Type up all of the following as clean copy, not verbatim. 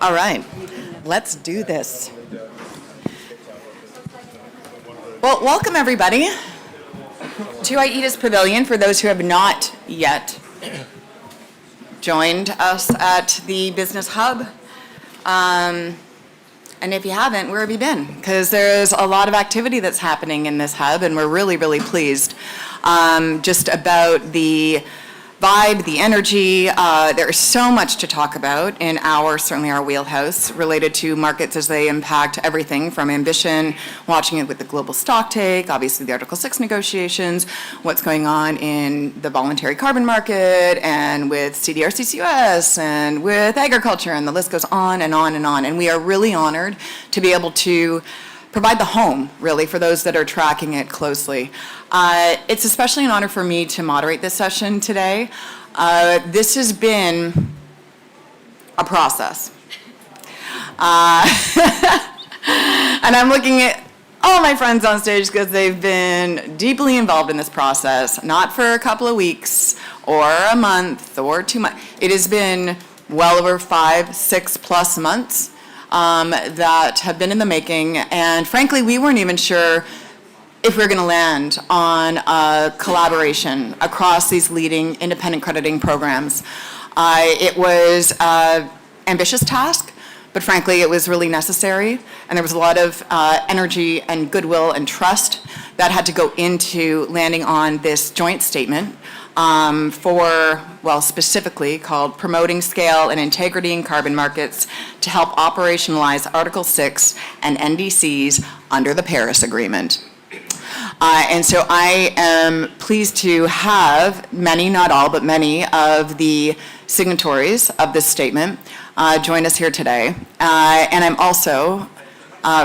All right, let's do this. Well, welcome everybody to AIDA's Pavilion. For those who have not yet joined us at the Business Hub, and if you haven't, where have you been? Because there's a lot of activity that's happening in this hub, and we're really, really pleased just about the vibe, the energy. There's so much to talk about in certainly our wheelhouse related to markets as they impact everything from ambition, watching it with the global stock take, obviously the Article 6 negotiations, what's going on in the voluntary carbon market and with CDR-CCUS and with agriculture, and the list goes on and on and on. And we are really honored to be able to provide the home, really, for those that are tracking it closely. It's especially an honor for me to moderate this session today. This has been a process. And I'm looking at all my friends on stage because they've been deeply involved in this process, not for a couple of weeks or a month or 2 months. It has been well over 5, 6+ months that have been in the making, and frankly, we weren't even sure if we were going to land on a collaboration across these leading independent crediting programs. It was an ambitious task, but frankly, it was really necessary, and there was a lot of energy and goodwill and trust that had to go into landing on this joint statement specifically called Promoting Scale and Integrity in Carbon Markets to help operationalize Article 6 and NDCs under the Paris Agreement. And so I am pleased to have many, not all, but many of the signatories of this statement join us here today. And I'm also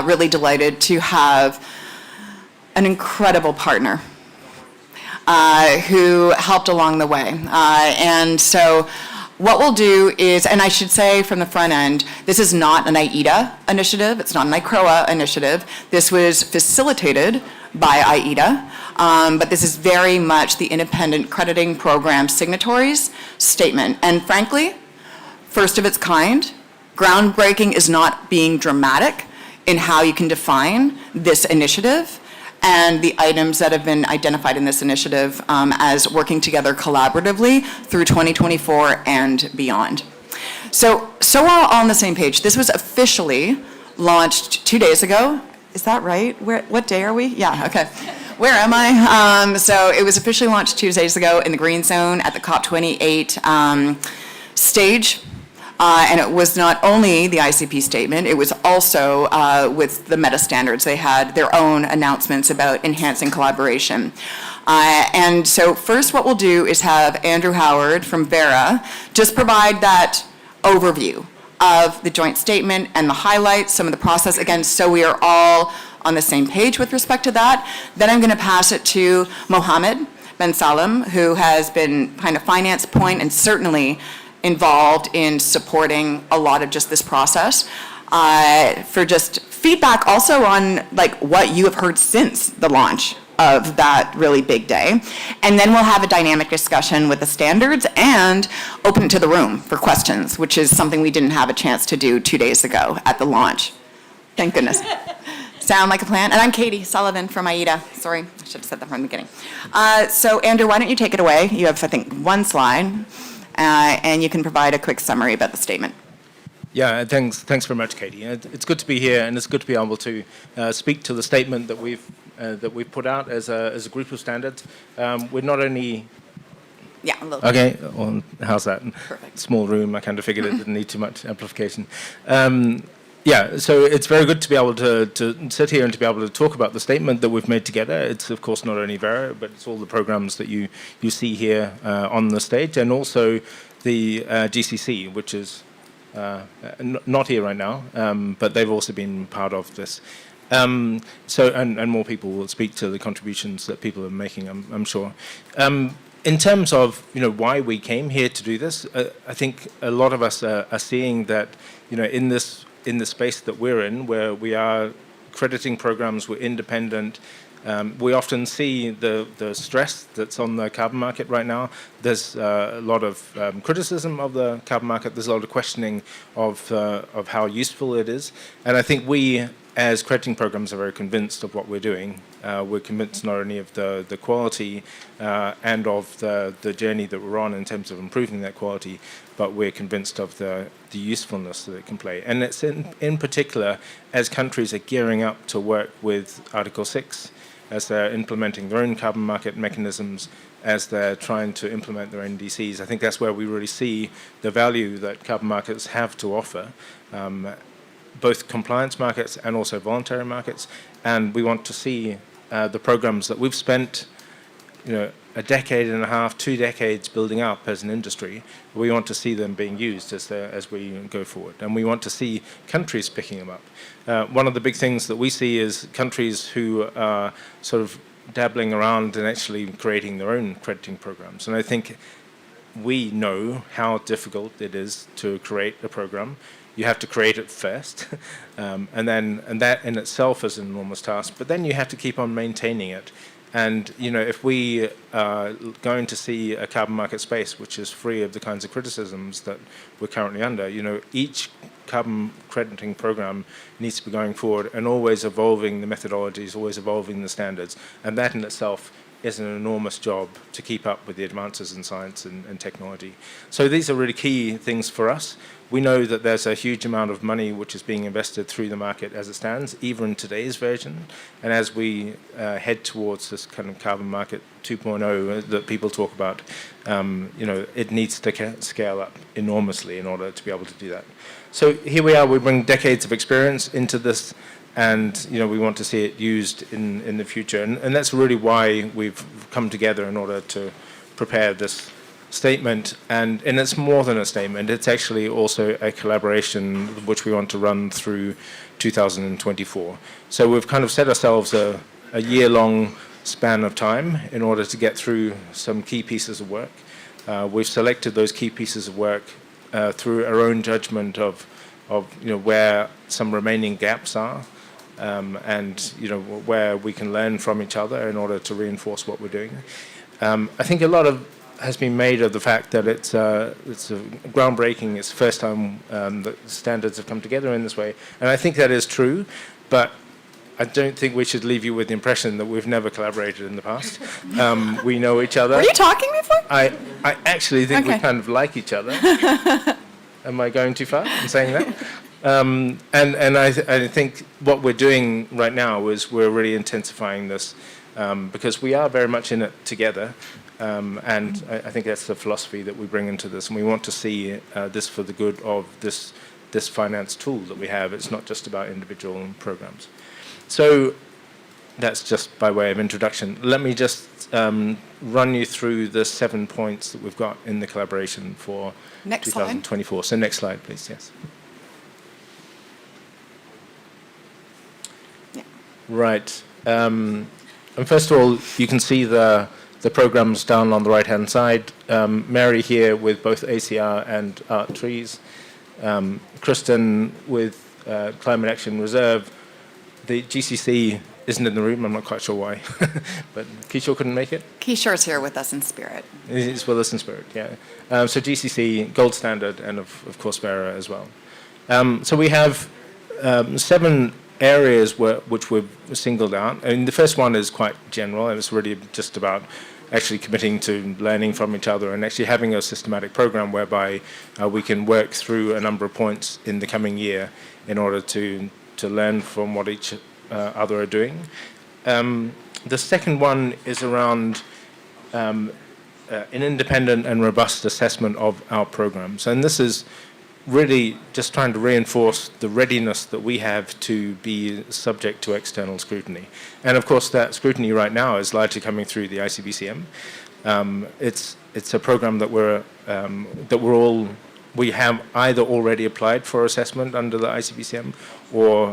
really delighted to have an incredible partner who helped along the way. And so what we'll do is, and I should say from the front end, this is not an AIDA initiative, it's not an ICROA initiative. This was facilitated by AIDA, but this is very much the Independent Crediting Program signatories statement. And frankly, first of its kind, groundbreaking is not being dramatic in how you can define this initiative and the items that have been identified in this initiative as working together collaboratively through 2024 and beyond. So we're all on the same page. This was officially launched 2 days ago. Is that right? What day are we? Yeah, okay. Where am I? So it was officially launched 2 days ago in the Green Zone at the COP28 stage. And it was not only the ICP statement, it was also with the meta standards. They had their own announcements about enhancing collaboration. And so first what we'll do is have Andrew Howard from Vera just provide that overview of the joint statement and the highlights, some of the process, again, so we are all on the same page with respect to that. Then I'm going to pass it to Mohammed Ben Salem, who has been kind of finance point and certainly involved in supporting a lot of just this process, for just feedback also on like what you have heard since the launch of that really big day. And then we'll have a dynamic discussion with the standards and open it to the room for questions, which is something we didn't have a chance to do 2 days ago at the launch. Thank goodness. Sound like a plan? And I'm Katie Sullivan from AIDA. Sorry, I should have said that from the beginning. So Andrew, why don't you take it away? You have, I think, one slide. And you can provide a quick summary about the statement. Yeah, thanks very much, Katie. It's good to be here, and it's good to be able to speak to the statement that we've put out as a group of standards. We're not only yeah, a little okay. Well, how's that? Perfect. Small room. I kind of figured it didn't need too much amplification. Yeah, so it's very good to be able to sit here and to be able to talk about the statement that we've made together. It's, of course, not only Vera, but it's all the programs that you see here on the stage, and also the GCC, which is not here right now, but they've also been part of this. And more people will speak to the contributions that people are making, I'm sure. In terms of why we came here to do this, I think a lot of us are seeing that in the space that we're in, where we are crediting programs, we're independent, We often see the stress that's on the carbon market right now. There's a lot of criticism of the carbon market. There's a lot of questioning of how useful it is. And I think we, as crediting programs, are very convinced of what we're doing. We're convinced not only of the quality and of the journey that we're on in terms of improving that quality, but we're convinced of the usefulness that it can play. And it's in particular, as countries are gearing up to work with Article 6, as they're implementing their own carbon market mechanisms, as they're trying to implement their NDCs. I think that's where we really see the value that carbon markets have to offer, both compliance markets and also voluntary markets. And we want to see the programs that we've spent, a decade and a half, 2 decades building up as an industry. We want to see them being used as we go forward, and we want to see countries picking them up. One of the big things that we see is countries who are sort of dabbling around and actually creating their own crediting programs. And I think we know how difficult it is to create a program. You have to create it first, and that in itself is an enormous task. But then you have to keep on maintaining it. And if we are going to see a carbon market space which is free of the kinds of criticisms that we're currently under, each carbon crediting program needs to be going forward and always evolving the methodologies, always evolving the standards, and that in itself is an enormous job to keep up with the advances in science and technology. So these are really key things for us. We know that there's a huge amount of money which is being invested through the market as it stands, even in today's version. And as we head towards this kind of carbon market 2.0 that people talk about, it needs to scale up enormously in order to be able to do that. So here we are, we bring decades of experience into this, and we want to see it used in the future. And that's really why we've come together in order to prepare this statement. And it's more than a statement, it's actually also a collaboration which we want to run through 2024. So we've kind of set ourselves a year-long span of time in order to get through some key pieces of work. We've selected those key pieces of work through our own judgment of where some remaining gaps are, and where we can learn from each other in order to reinforce what we're doing. I think a lot has been made of the fact that it's groundbreaking. It's the first time that standards have come together in this way, and I think that is true. But I don't think we should leave you with the impression that we've never collaborated in the past. We know each other. Were you talking before? I actually think we Okay. kind of like each other. Am I going too far in saying that? And I think what we're doing right now is we're really intensifying this because we are very much in it together. And I think that's the philosophy that we bring into this. And we want to see this for the good of this finance tool that we have. It's not just about individual programs. So that's just by way of introduction. Let me just run you through the 7 points that we've got in the collaboration for Next slide. 2024. So next slide, please, yes. Yeah. Right. And first of all, you can see the programs down on the right-hand side. Mary here with both ACR and Art Trees. Kristen with Climate Action Reserve. The GCC isn't in the room. I'm not quite sure why. But Kishore couldn't make it? Kishore's here with us in spirit. He's with us in spirit, yeah. So GCC, Gold Standard, and of course Vera as well. So we have 7 areas which we've singled out. And the first one is quite general. And it's really just about actually committing to learning from each other and actually having a systematic program whereby we can work through a number of points in the coming year in order to learn from what each other are doing. The second one is around an independent and robust assessment of our programs. And this is really just trying to reinforce the readiness that we have to be subject to external scrutiny. And of course, that scrutiny right now is largely coming through the ICBCM. It's a program that we have either already applied for assessment under the ICBCM or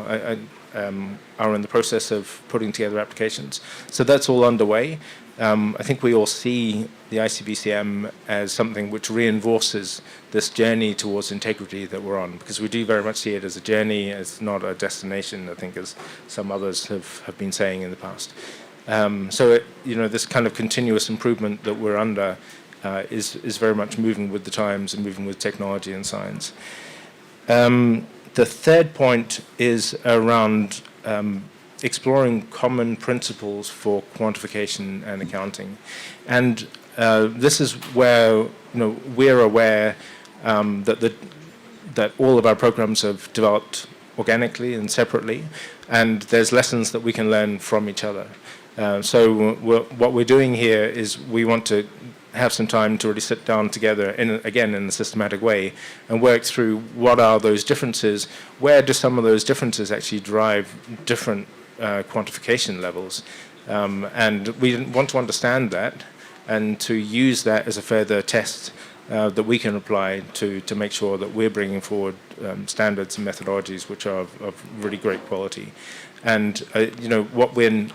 are in the process of putting together applications. So that's all underway. I think we all see the ICBCM as something which reinforces this journey towards integrity that we're on, because we do very much see it as a journey, as not a destination, I think, as some others have been saying in the past. This kind of continuous improvement that we're under is very much moving with the times and moving with technology and science. The third point is around exploring common principles for quantification and accounting. And this is where we're aware that all of our programs have developed organically and separately, and there's lessons that we can learn from each other. What we're doing here is we want to have some time to really sit down together, again in a systematic way, and work through what are those differences, where do some of those differences actually drive different quantification levels. And we want to understand that and to use that as a further test that we can apply to make sure that we're bringing forward standards and methodologies which are of really great quality. And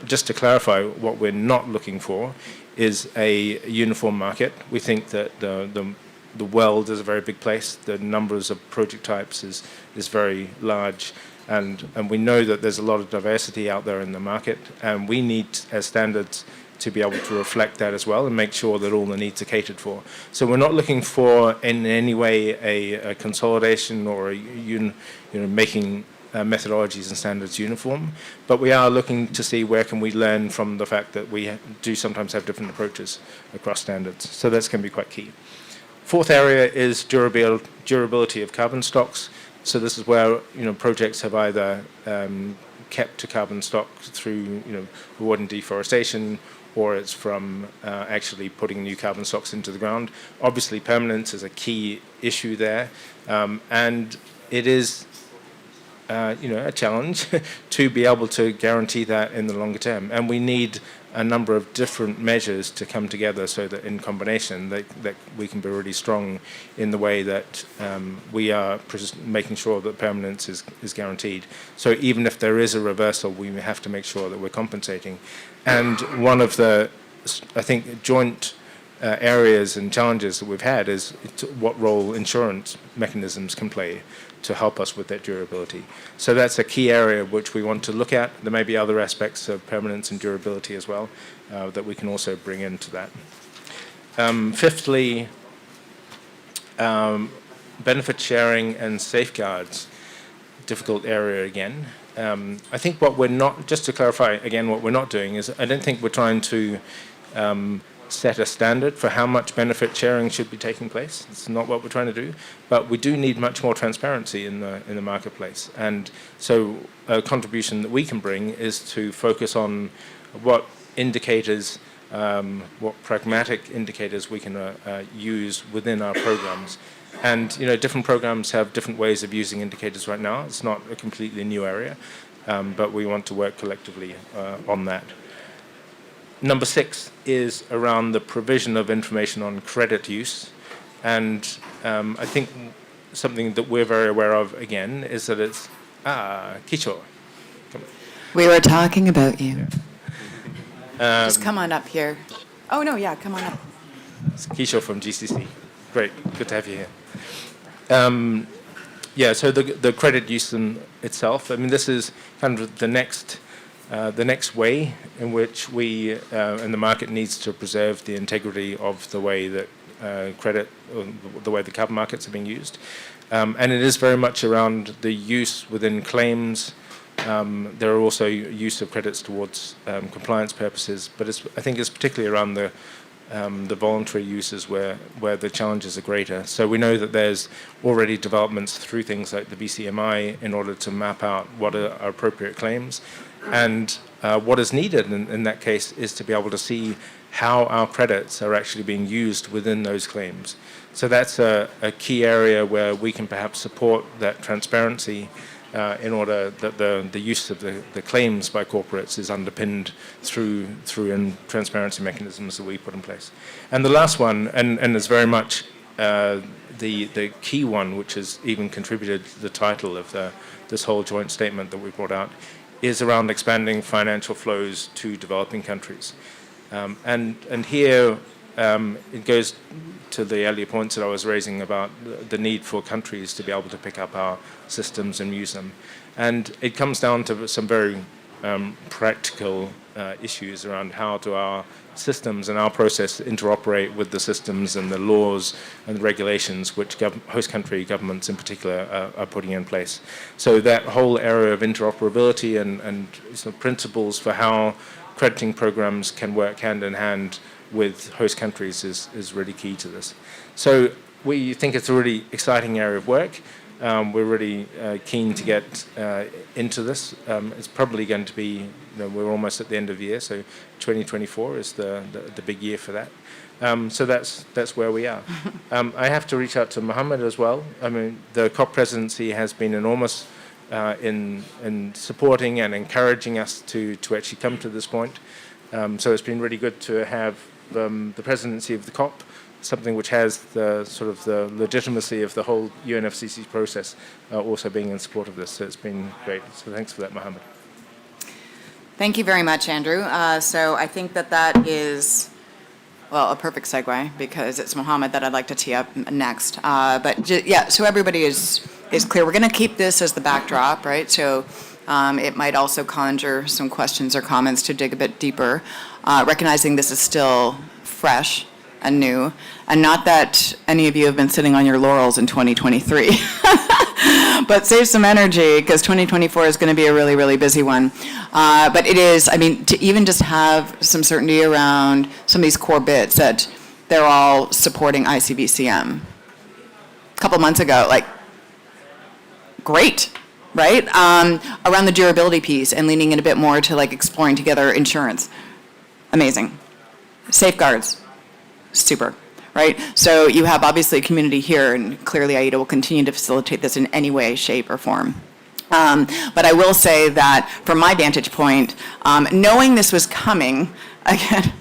just to clarify, what we're not looking for is a uniform market. We think that the world is a very big place. The numbers of project types is very large, and we know that there's a lot of diversity out there in the market, and we need, as standards, to be able to reflect that as well and make sure that all the needs are catered for. So we're not looking for in any way a consolidation or making methodologies and standards uniform, but we are looking to see where can we learn from the fact that we do sometimes have different approaches across standards. So that's going to be quite key. Fourth area is durability of carbon stocks. So this is where projects have either kept to carbon stock through wood and deforestation, or it's from actually putting new carbon stocks into the ground. Obviously, permanence is a key issue there, and it is a challenge to be able to guarantee that in the longer term. And we need a number of different measures to come together so that in combination that we can be really strong in the way that we are making sure that permanence is guaranteed. So even if there is a reversal, we have to make sure that we're compensating. And one of the, I think, joint areas and challenges that we've had is what role insurance mechanisms can play to help us with that durability. So that's a key area which we want to look at. There may be other aspects of permanence and durability as well that we can also bring into that. Fifthly, benefit sharing and safeguards. Difficult area again. I think what we're not, just to clarify again, what we're not doing is I don't think we're trying to set a standard for how much benefit sharing should be taking place. It's not what we're trying to do, but we do need much more transparency in the marketplace. And so a contribution that we can bring is to focus on what indicators, what pragmatic indicators we can use within our programs. And different programs have different ways of using indicators right now. It's not a completely new area, but we want to work collectively on that. Number 6 is around the provision of information on credit use. And I think something that we're very aware of, again, is that it's, Kishore. We were talking about you. Yeah. Just come on up here. Oh, no, yeah, come on up. It's Kishore from GCC. Great, good to have you here. So the credit use in itself, I mean, this is kind of the next way in which we and the market needs to preserve the integrity of the way that credit, or the way the carbon markets are being used. And it is very much around the use within claims. There are also use of credits towards compliance purposes, but I think it's particularly around the voluntary uses where the challenges are greater. So we know that there's already developments through things like the BCMI in order to map out what are appropriate claims. And what is needed in that case is to be able to see how our credits are actually being used within those claims. So that's a key area where we can perhaps support that transparency in order that the use of the claims by corporates is underpinned through transparency mechanisms that we put in place. And the last one, and it's very much the key one, which has even contributed to the title of this whole joint statement that we brought out, is around expanding financial flows to developing countries. And here it goes to the earlier points that I was raising about the need for countries to be able to pick up our systems and use them. And it comes down to some very practical issues around how do our systems and our process interoperate with the systems and the laws and the regulations which host country governments in particular are putting in place. So that whole area of interoperability and sort of principles for how crediting programs can work hand in hand with host countries is really key to this. So we think it's a really exciting area of work. We're really keen to get into this. It's probably going to be, we're almost at the end of the year, so 2024 is the big year for that. So that's where we are. I have to reach out to Mohammed as well. I mean, the COP presidency has been enormous in supporting and encouraging us to actually come to this point. So it's been really good to have the presidency of the COP, something which has the sort of the legitimacy of the whole UNFCCC process also being in support of this. So it's been great. So thanks for that, Mohammed. Thank you very much, Andrew. So I think that is, well, a perfect segue because it's Mohammed that I'd like to tee up next. Yeah, so everybody is clear. We're going to keep this as the backdrop, right? So it might also conjure some questions or comments to dig a bit deeper, recognizing this is still fresh and new, and not that any of you have been sitting on your laurels in 2023, but save some energy because 2024 is going to be a really, really busy one. But it is, I mean, to even just have some certainty around some of these core bits that they're all supporting ICBCM. A couple months ago, like, great, right? Around the durability piece and leaning in a bit more to like exploring together insurance. Amazing. Safeguards. Super, right? So you have obviously a community here, and clearly AIDA will continue to facilitate this in any way, shape, or form. But I will say that from my vantage point, knowing this was coming, again,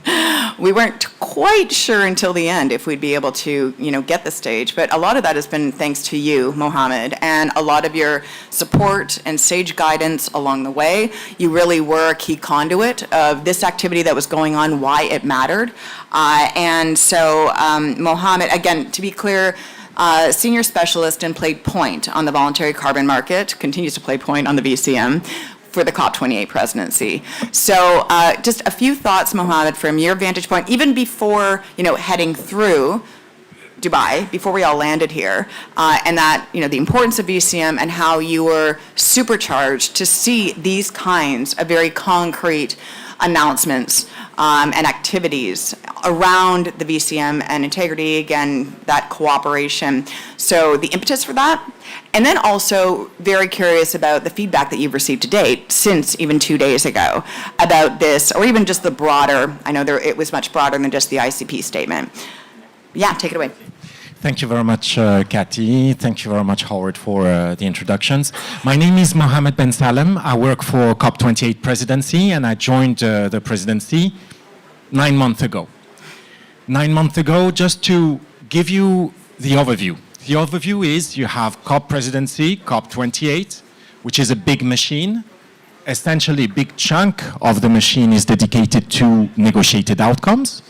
we weren't quite sure until the end if we'd be able to, get the stage. But a lot of that has been thanks to you, Mohammed, and a lot of your support and sage guidance along the way. You really were a key conduit of this activity that was going on, why it mattered. And so, Mohammed, again, to be clear, senior specialist and played point on the voluntary carbon market, continues to play point on the VCM for the COP28 presidency. So just a few thoughts, Mohammed, from your vantage point, even before, heading through Dubai, before we all landed here, and that, the importance of VCM and how you were supercharged to see these kinds of very concrete announcements and activities around the VCM and integrity, again, that cooperation. So the impetus for that, and then also very curious about the feedback that you've received to date since even 2 days ago about this, or even just the broader, I know it was much broader than just the ICP statement. Yeah, take it away. Thank you very much, Kathy. Thank you very much, Howard, for the introductions. My name is Mohammed Ben Salem. I work for COP28 presidency, and I joined the presidency 9 months ago. 9 months ago, just to give you the overview. The overview is you have COP presidency, COP28, which is a big machine. Essentially, a big chunk of the machine is dedicated to negotiated outcomes.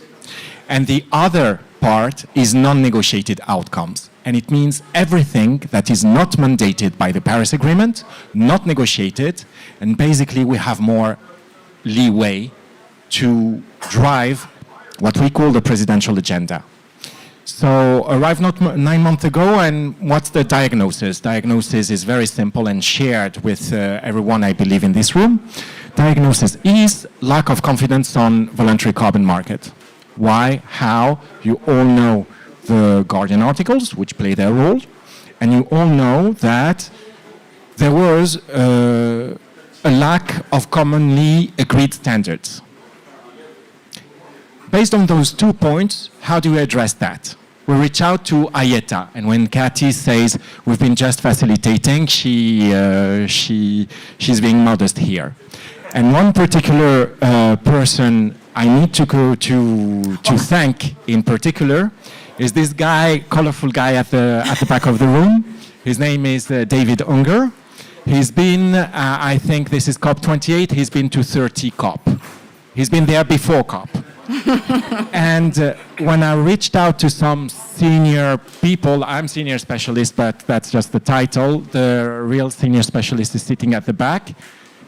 And the other part is non-negotiated outcomes. And it means everything that is not mandated by the Paris Agreement, not negotiated, and basically we have more leeway to drive what we call the presidential agenda. So arrived 9 months ago, and what's the diagnosis? Diagnosis is very simple and shared with everyone, I believe, in this room. Diagnosis is lack of confidence on voluntary carbon market. Why? How? You all know the Guardian articles, which play their role, and you all know that there was a lack of commonly agreed standards. Based on those 2 points, how do we address that? We reach out to IETA, and when Kathy says we've been just facilitating, she's being modest here. And one particular person I need to go to thank in particular is this guy, colorful guy at the back of the room. His name is David Unger. He's been, I think this is COP28, he's been to 30 COP. He's been there before COP. And when I reached out to some senior people, I'm senior specialist, but that's just the title. The real senior specialist is sitting at the back.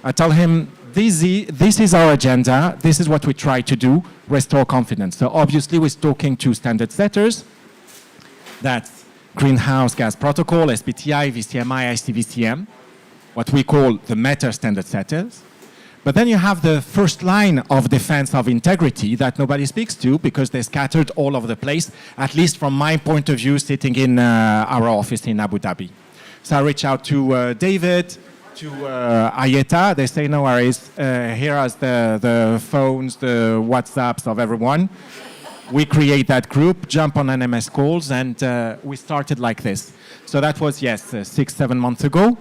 I tell him, this is our agenda, this is what we try to do, restore confidence. So obviously we're talking to standard setters, that's Greenhouse Gas Protocol, SBTI, VCMI, ICVCM, what we call the meta standard setters. But then you have the first line of defense of integrity that nobody speaks to because they're scattered all over the place, at least from my point of view, sitting in our office in Abu Dhabi. So I reach out to David, to Ayeta. They say, no worries, here are the phones, the WhatsApps of everyone. We create that group, jump on NMS calls, and we started like this. So that was, 6-7 months ago.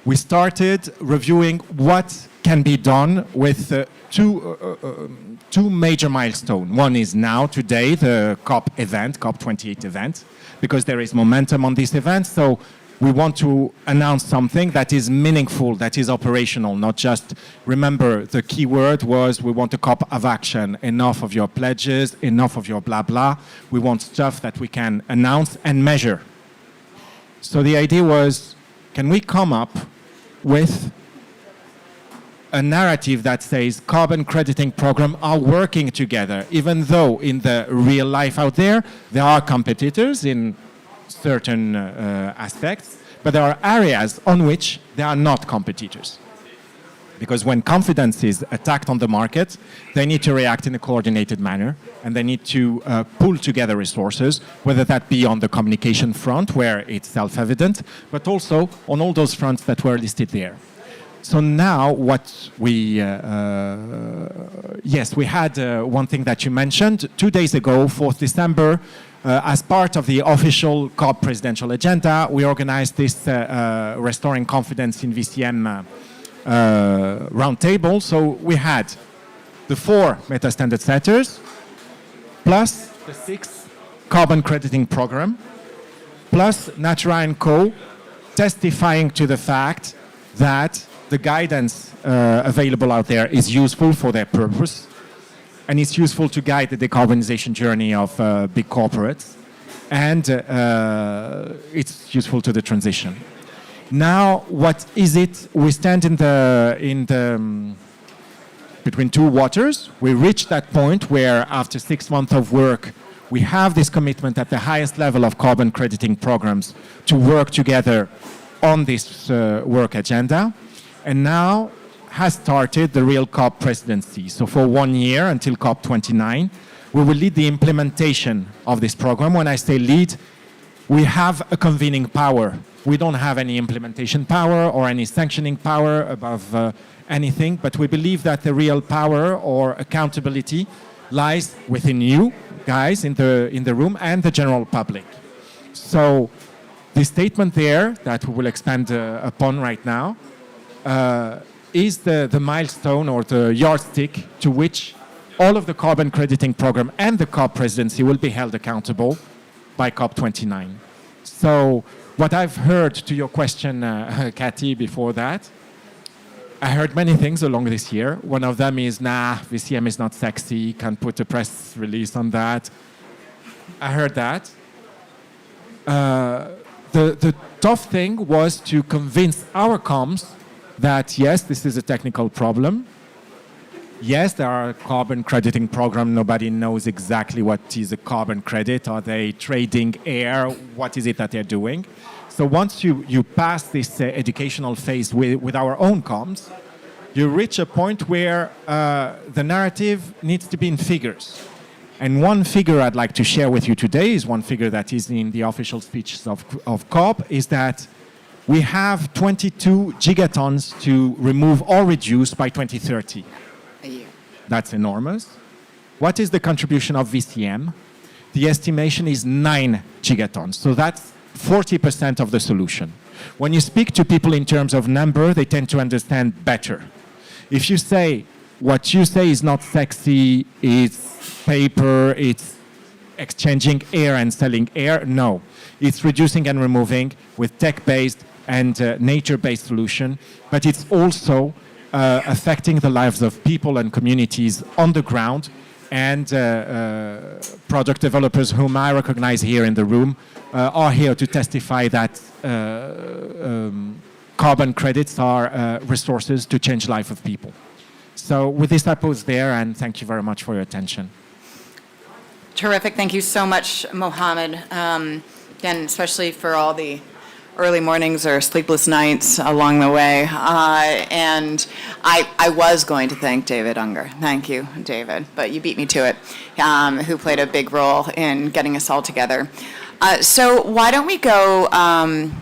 We started reviewing what can be done with two major milestones. One is now, today, the COP event, COP28 event, because there is momentum on this event. So we want to announce something that is meaningful, that is operational, not just, remember, the key word was we want a COP of action. Enough of your pledges, enough of your blah, blah. We want stuff that we can announce and measure. So the idea was, can we come up with a narrative that says carbon crediting programs are working together, even though in the real life out there are competitors in certain aspects, but there are areas on which they are not competitors. Because when confidence is attacked on the market, they need to react in a coordinated manner, and they need to pull together resources, whether that be on the communication front, where it's self-evident, but also on all those fronts that were listed there. So now what we, we had one thing that you mentioned 2 days ago, 4th December, as part of the official COP presidential agenda, we organized this Restoring Confidence in VCM roundtable. So we had the 4 meta standard setters, plus the 6 carbon crediting program, plus Natura & Co. testifying to the fact that the guidance available out there is useful for their purpose, and it's useful to guide the decarbonization journey of big corporates, and it's useful to the transition. Now, what is it? We stand in the between two waters. We reached that point where, after 6 months of work, we have this commitment at the highest level of carbon crediting programs to work together on this work agenda. And now has started the real COP presidency. So for 1 year until COP29, we will lead the implementation of this program. When I say lead, we have a convening power. We don't have any implementation power or any sanctioning power above anything, but we believe that the real power or accountability lies within you guys in the room and the general public. So the statement there that we will expand upon right now is the milestone or the yardstick to which all of the carbon crediting program and the COP presidency will be held accountable by COP29. So what I've heard to your question, Cathy, before that, I heard many things along this year. One of them is, VCM is not sexy, can't put a press release on that. I heard that. The tough thing was to convince our comms that, yes, this is a technical problem. Yes, there are carbon crediting programs. Nobody knows exactly what is a carbon credit. Are they trading air? What is it that they're doing? So once you pass this educational phase with our own comms, you reach a point where the narrative needs to be in figures. And one figure I'd like to share with you today is one figure that is in the official speeches of COP, is that we have 22 gigatons to remove or reduce by 2030. A year. That's enormous. What is the contribution of VCM? The estimation is 9 gigatons. So that's 40% of the solution. When you speak to people in terms of number, they tend to understand better. If you say, what you say is not sexy, it's paper, it's exchanging air and selling air, no. It's reducing and removing with tech-based and nature-based solution, but it's also affecting the lives of people and communities on the ground, and project developers whom I recognize here in the room are here to testify that carbon credits are resources to change life of people. So with this, I pause there, and thank you very much for your attention. Terrific. Thank you so much, Mohammed. Again, especially for all the early mornings or sleepless nights along the way. And I was going to thank David Unger. Thank you, David. But you beat me to it, who played a big role in getting us all together. So why don't we go, and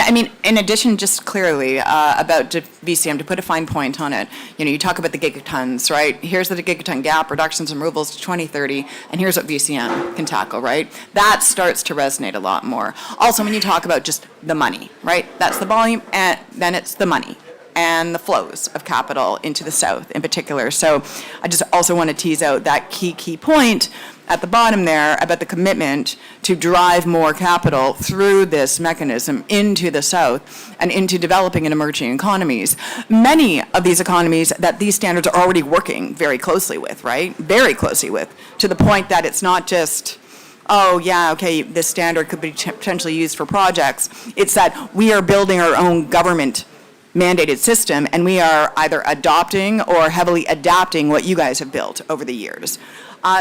I mean, in addition, just clearly about VCM, to put a fine point on it, you talk about the gigatons, right? Here's the gigaton gap, reductions and removals to 2030, and here's what VCM can tackle, right? That starts to resonate a lot more. Also, when you talk about just the money, right? That's the volume, and then it's the money and the flows of capital into the South in particular. So I just also want to tease out that key point at the bottom there about the commitment to drive more capital through this mechanism into the South and into developing and emerging economies. Many of these economies that these standards are already working very closely with, right? Very closely with, to the point that it's not just, oh, yeah, okay, this standard could be potentially used for projects. It's that we are building our own government mandated system, and we are either adopting or heavily adapting what you guys have built over the years.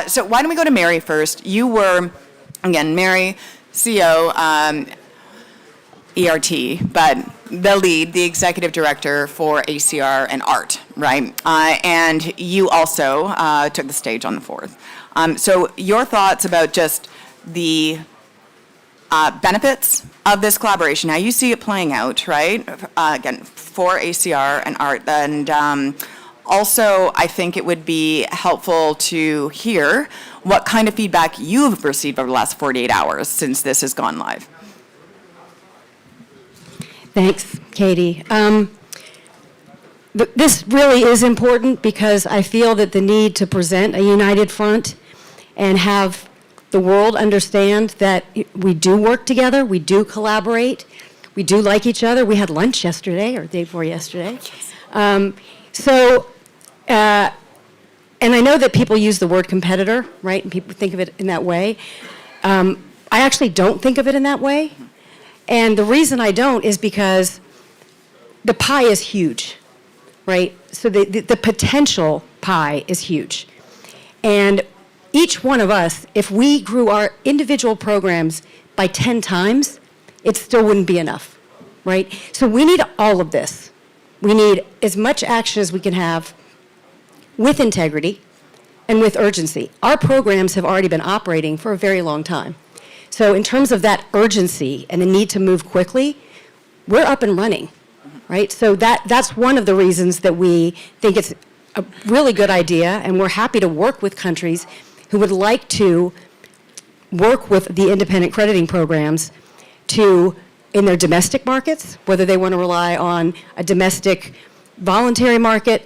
So why don't we go to Mary first? You were, again, Mary, CEO, ERT, but the lead, the executive director for ACR and ART, right? And you also took the stage on the 4th. So your thoughts about just the benefits of this collaboration, how you see it playing out, right? Again, for ACR and ART, and also, I think it would be helpful to hear what kind of feedback you've received over the last 48 hours since this has gone live. Thanks, Katie. This really is important because I feel that the need to present a united front and have the world understand that we do work together, we do collaborate, we do like each other. We had lunch yesterday, or the day before yesterday. And I know that people use the word competitor, right? And people think of it in that way. I actually don't think of it in that way. And the reason I don't is because the pie is huge, right? So the potential pie is huge. And each one of us, if we grew our individual programs by 10 times, it still wouldn't be enough, right? So we need all of this. We need as much action as we can have with integrity and with urgency. Our programs have already been operating for a very long time. So in terms of that urgency and the need to move quickly, we're up and running, right? So that's one of the reasons that we think it's a really good idea, and we're happy to work with countries who would like to work with the independent crediting programs to, in their domestic markets, whether they want to rely on a domestic voluntary market,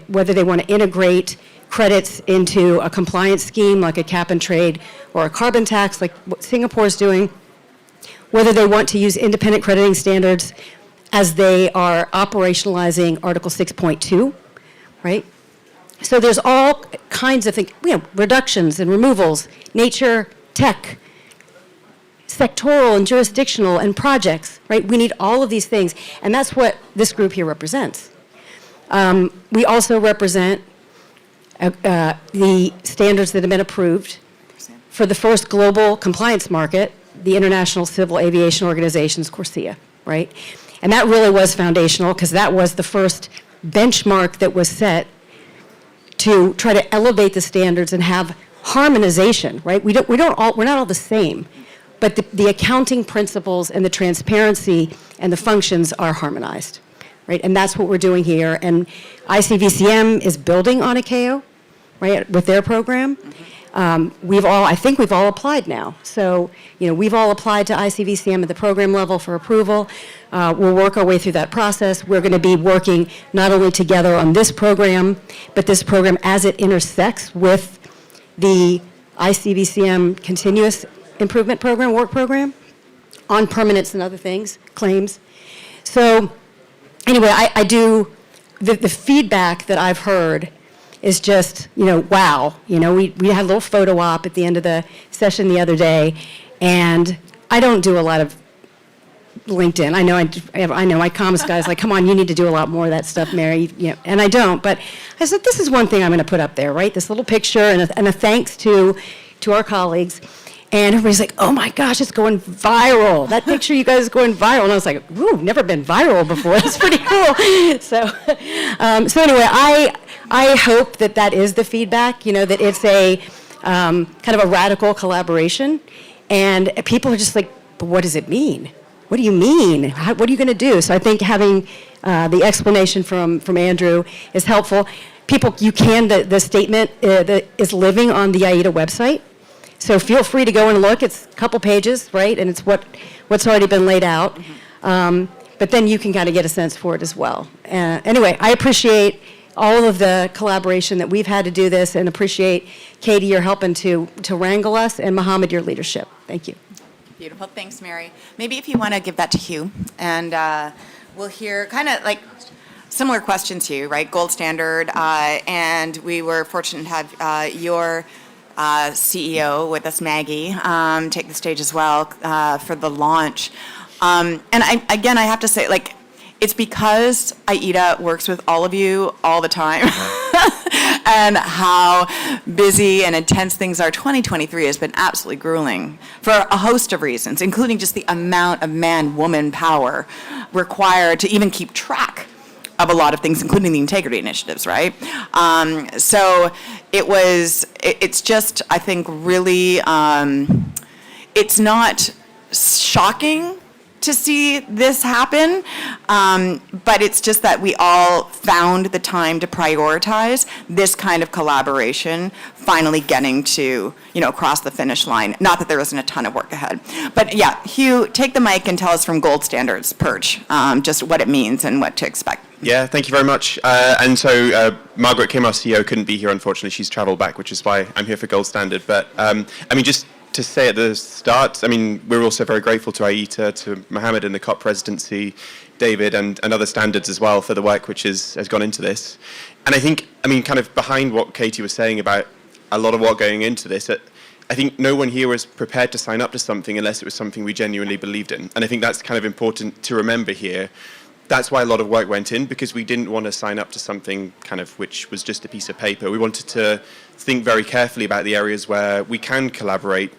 whether they want to integrate credits into a compliance scheme like a cap and trade or a carbon tax like what Singapore is doing, whether they want to use independent crediting standards as they are operationalizing Article 6.2, right? So there's all kinds of things, reductions and removals, nature, tech, sectoral and jurisdictional and projects, right? We need all of these things, and that's what this group here represents. We also represent the standards that have been approved for the first global compliance market, the International Civil Aviation Organization's CORSIA, right? And that really was foundational because that was the first benchmark that was set to try to elevate the standards and have harmonization, right? We're not all the same, but the accounting principles and the transparency and the functions are harmonized. Right, and that's what we're doing here. And ICVCM is building on ICAO, right, with their program. I think we've all applied now. So, we've all applied to ICVCM at the program level for approval. We'll work our way through that process. We're going to be working not only together on this program, but this program as it intersects with the ICVCM Continuous Improvement Program, work program, on permanence and other things, claims. So, anyway, the feedback that I've heard is just, wow. We had a little photo op at the end of the session the other day, and I don't do a lot of LinkedIn. I know my comms guy's like, come on, you need to do a lot more of that stuff, Mary. And I don't. But I said, this is one thing I'm going to put up there, right? This little picture and a thanks to our colleagues. And everybody's like, oh my gosh, it's going viral. That picture you guys is going viral. And I was like, ooh, never been viral before. That's pretty cool. So anyway, I hope that is the feedback, that it's a kind of a radical collaboration. And people are just like, but what does it mean? What do you mean? What are you going to do? So I think having the explanation from Andrew is helpful. People, the statement is living on the AIDA website. So feel free to go and look. It's a couple pages, right? And it's what's already been laid out. But then you can kind of get a sense for it as well. Anyway, I appreciate all of the collaboration that we've had to do this, and appreciate, Katie, your helping to wrangle us, and Mohammed, your leadership. Thank you. Beautiful. Thanks, Mary. Maybe if you want to give that to Hugh, and we'll hear kind of like similar questions to you, right? Gold standard, and we were fortunate to have your CEO with us, Maggie, take the stage as well for the launch. And I have to say, like, it's because AIDA works with all of you all the time and how busy and intense things are. 2023 has been absolutely grueling for a host of reasons, including just the amount of man-woman power required to even keep track of a lot of things, including the integrity initiatives, right? So it's just, I think, really, it's not shocking to see this happen, but it's just that we all found the time to prioritize this kind of collaboration, finally getting to, across the finish line. Not that there isn't a ton of work ahead. But yeah, Hugh, take the mic and tell us from Gold Standards Perch, just what it means and what to expect. Yeah, thank you very much. And so Margaret Kim, our CEO, couldn't be here, unfortunately. She's traveled back, which is why I'm here for Gold Standard. But just to say at the start, we're also very grateful to AITA, to Mohammed and the COP presidency, David, and other standards as well for the work which has gone into this. And I think, kind of behind what Katie was saying about a lot of work going into this, I think no one here was prepared to sign up to something unless it was something we genuinely believed in. And I think that's kind of important to remember here. That's why a lot of work went in, because we didn't want to sign up to something kind of which was just a piece of paper. We wanted to think very carefully about the areas where we can collaborate.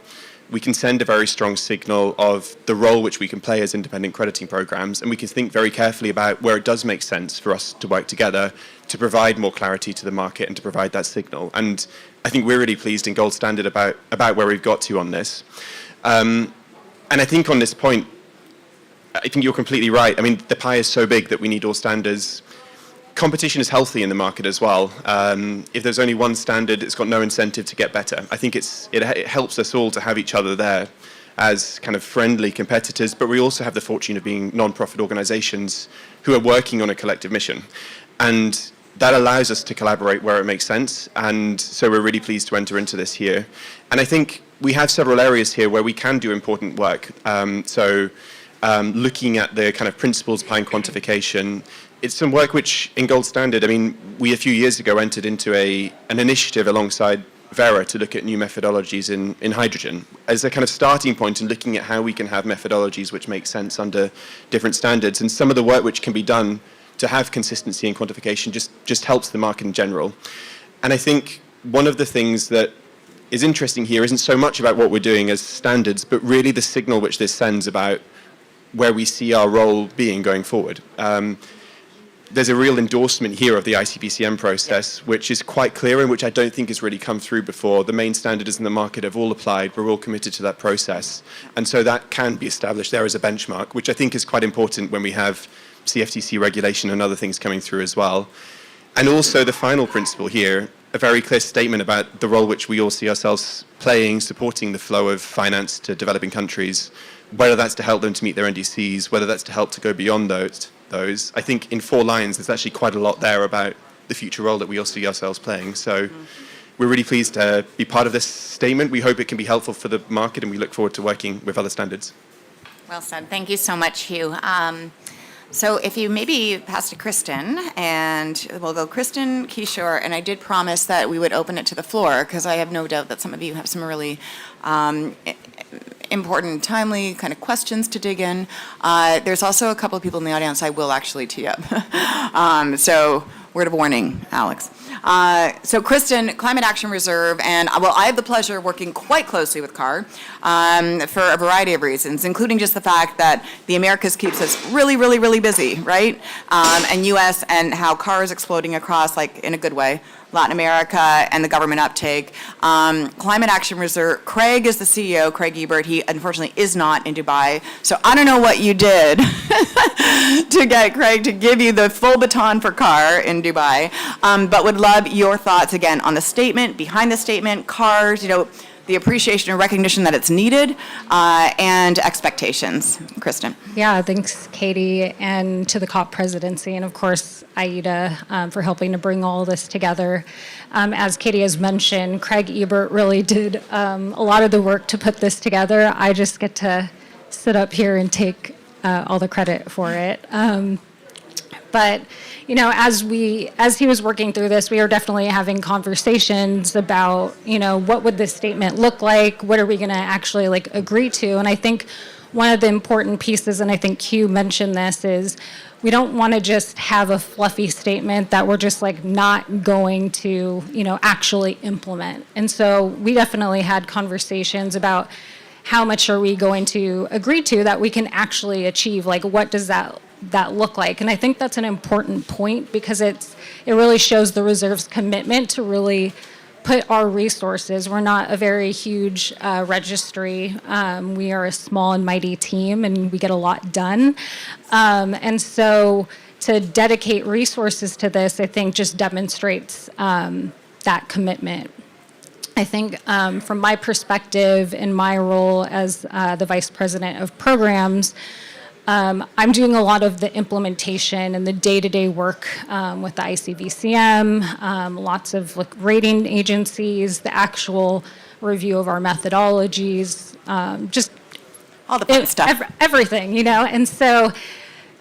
We can send a very strong signal of the role which we can play as independent crediting programs, and we can think very carefully about where it does make sense for us to work together to provide more clarity to the market and to provide that signal. And I think we're really pleased in Gold Standard about where we've got to on this. And I think on this point, I think you're completely right. The pie is so big that we need all standards. Competition is healthy in the market as well. If there's only one standard, it's got no incentive to get better. I think it helps us all to have each other there as kind of friendly competitors, but we also have the fortune of being non-profit organizations who are working on a collective mission. And that allows us to collaborate where it makes sense. And so we're really pleased to enter into this here. And I think we have several areas here where we can do important work. Looking at the kind of principles behind quantification, it's some work which, in Gold Standard, we a few years ago entered into an initiative alongside Vera to look at new methodologies in hydrogen as a kind of starting point in looking at how we can have methodologies which make sense under different standards. And some of the work which can be done to have consistency in quantification just helps the market in general. And I think one of the things that is interesting here isn't so much about what we're doing as standards, but really the signal which this sends about where we see our role being going forward. There's a real endorsement here of the ICPCM process, which is quite clear and which I don't think has really come through before. The main standards in the market have all applied. We're all committed to that process. And so that can be established there as a benchmark, which I think is quite important when we have CFTC regulation and other things coming through as well. And also the final principle here, a very clear statement about the role which we all see ourselves playing, supporting the flow of finance to developing countries, whether that's to help them to meet their NDCs, whether that's to help to go beyond those. I think in 4 lines, there's actually quite a lot there about the future role that we all see ourselves playing. So we're really pleased to be part of this statement. We hope it can be helpful for the market, and we look forward to working with other standards. Well said. Thank you so much, Hugh. So if you maybe pass to Kristen, and we'll go Kristen, Kishore, and I did promise that we would open it to the floor, because I have no doubt that some of you have some really important and timely kind of questions to dig in. There's also a couple of people in the audience I will actually tee up. So word of warning, Alex. So Kristen, Climate Action Reserve, and well, I have the pleasure of working quite closely with CAR for a variety of reasons, including just the fact that the Americas keeps us really, really, really busy, right? And U.S. and how CAR is exploding across, like, in a good way, Latin America and the government uptake. Climate Action Reserve, Craig is the CEO, Craig Ebert. He unfortunately is not in Dubai. So I don't know what you did to get Craig to give you the full baton for CAR in Dubai, but would love your thoughts again on the statement, behind the statement, CARs, the appreciation and recognition that it's needed, and expectations. Kristen. Yeah, thanks, Katie, and to the COP presidency, and of course, AIDA for helping to bring all this together. As Katie has mentioned, Craig Ebert really did a lot of the work to put this together. I just get to sit up here and take all the credit for it. But as he was working through this, we were definitely having conversations about, what would this statement look like? What are we going to actually agree to? And I think one of the important pieces, and I think Q mentioned this, is we don't want to just have a fluffy statement that we're just not going to, actually implement. And so we definitely had conversations about how much are we going to agree to that we can actually achieve? What does that look like? And I think that's an important point because it really shows the reserve's commitment to really put our resources. We're not a very huge registry. We are a small and mighty team, and we get a lot done. And so to dedicate resources to this, I think just demonstrates that commitment. I think from my perspective in my role as the Vice President of Programs, I'm doing a lot of the implementation and the day-to-day work with the ICVCM, lots of rating agencies, the actual review of our methodologies, just all the fun stuff. Everything, And so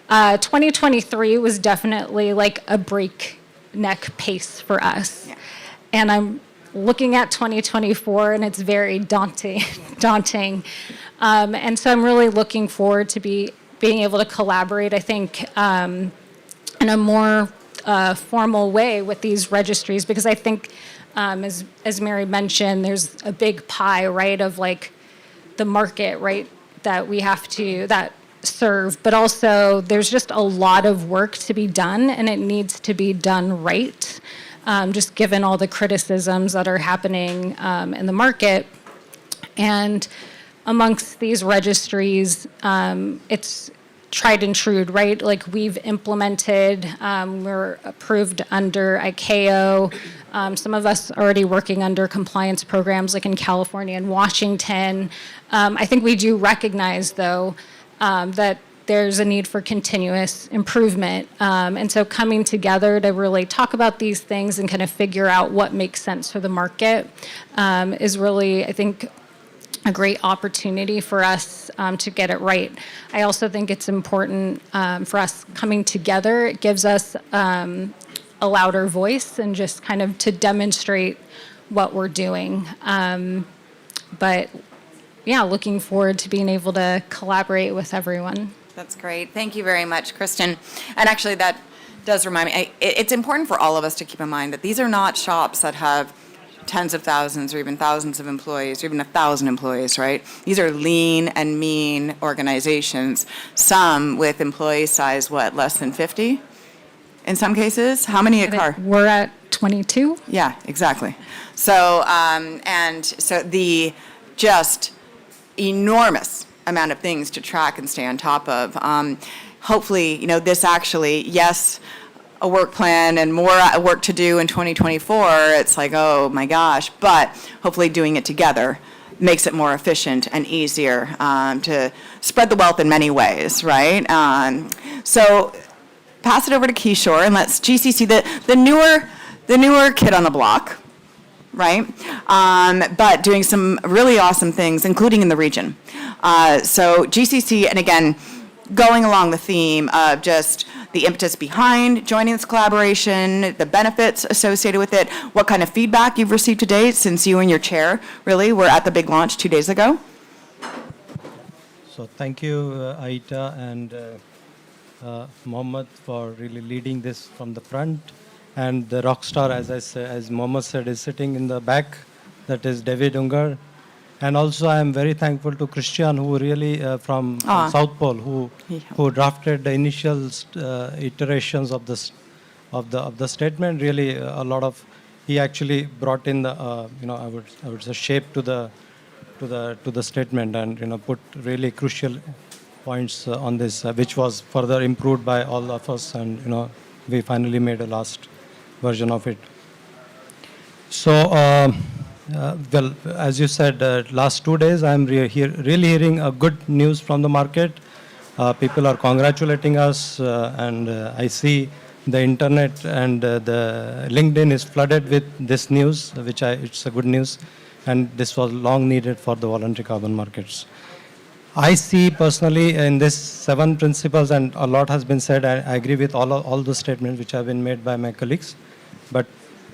2023 was definitely a breakneck pace for us. Yeah. And I'm looking at 2024, and it's very daunting. And so I'm really looking forward to being able to collaborate, I think, in a more formal way with these registries, because I think, as Mary mentioned, there's a big pie, right, of the market, right, that we have to serve, but also there's just a lot of work to be done, and it needs to be done right, just given all the criticisms that are happening in the market. And amongst these registries, it's tried and true, right? We've implemented, we're approved under ICAO. Some of us are already working under compliance programs in California and Washington. I think we do recognize, though, that there's a need for continuous improvement. And so coming together to really talk about these things and kind of figure out what makes sense for the market is really, I think, a great opportunity for us to get it right. I also think it's important for us coming together. It gives us a louder voice and just kind of to demonstrate what we're doing. But yeah, looking forward to being able to collaborate with everyone. That's great. Thank you very much, Kristen. And actually, that does remind me, it's important for all of us to keep in mind that these are not shops that have tens of thousands or even thousands of employees, or even 1,000 employees, right? These are lean and mean organizations, some with employee size, less than 50 in some cases? How many at CAR? We're at 22. Yeah, exactly. So, and so the just enormous amount of things to track and stay on top of. Hopefully, this actually, yes, a work plan and more work to do in 2024, it's oh my gosh, but hopefully doing it together makes it more efficient and easier to spread the wealth in many ways, right? So pass it over to Kishore and let's GCC, the newer kid on the block, right? But doing some really awesome things, including in the region. So GCC, and again, going along the theme of just the impetus behind joining this collaboration, the benefits associated with it, what kind of feedback you've received to date since you and your chair really were at the big launch 2 days ago. So thank you, Aita and Mohammed, for really leading this from the front. And the rock star, as Mohammed said, is sitting in the back. That is David Ungar. And also, I am very thankful to Christian, who really from South Pole, who drafted the initial iterations of this of the statement. Really, a lot of he actually brought in the I would say shape to the statement, and put really crucial points on this, which was further improved by all of us, and we finally made a last version of it. So, well, as you said, last 2 days I'm really hearing a good news from the market. People are congratulating us, and I see the internet and the LinkedIn is flooded with this news, it's a good news, and this was long needed for the voluntary carbon markets. I see personally in this 7 principles, and a lot has been said. I agree with all the statements which have been made by my colleagues. But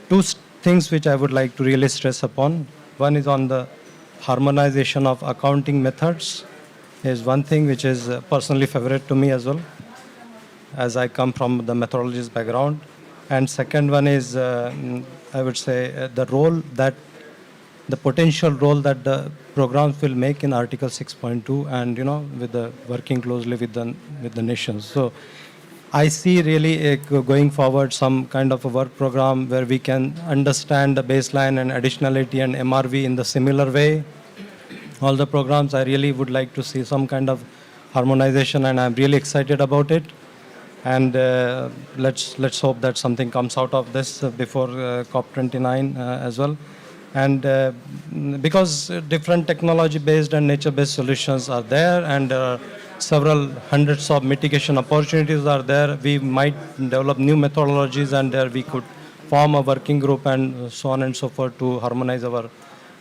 2 things which I would like to really stress upon. One is on the harmonization of accounting methods. Is one thing which is personally favorite to me as well, as I come from the methodologist background. And second one is, I would say, the potential role that the programs will make in Article 6.2, and with the working closely with the nations. So I see really going forward some kind of a work program where we can understand the baseline and additionality and MRV in the similar way. All the programs, I really would like to see some kind of harmonization, and I'm really excited about it. And let's hope that something comes out of this before COP29 as well. And because different technology-based and nature-based solutions are there, and several hundreds of mitigation opportunities are there, we might develop new methodologies, and there we could form a working group and so on and so forth to harmonize our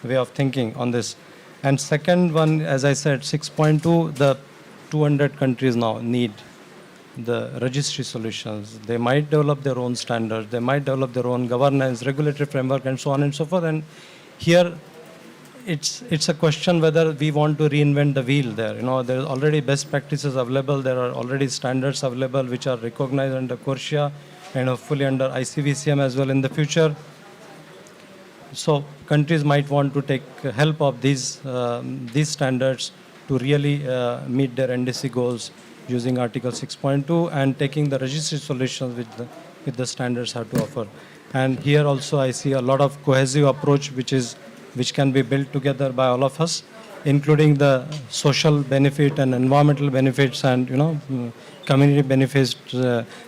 way of thinking on this. And second one, as I said, 6.2, the 200 countries now need the registry solutions. They might develop their own standards, they might develop their own governance, regulatory framework, and so on and so forth. And here, it's a question whether we want to reinvent the wheel there. There are already best practices available, there are already standards available which are recognized under CORSIA and hopefully under ICVCM as well in the future. So countries might want to take help of these standards to really meet their NDC goals using Article 6.2 and taking the registry solutions with the standards have to offer. And here also I see a lot of cohesive approach which can be built together by all of us, including the social benefit and environmental benefits and community benefits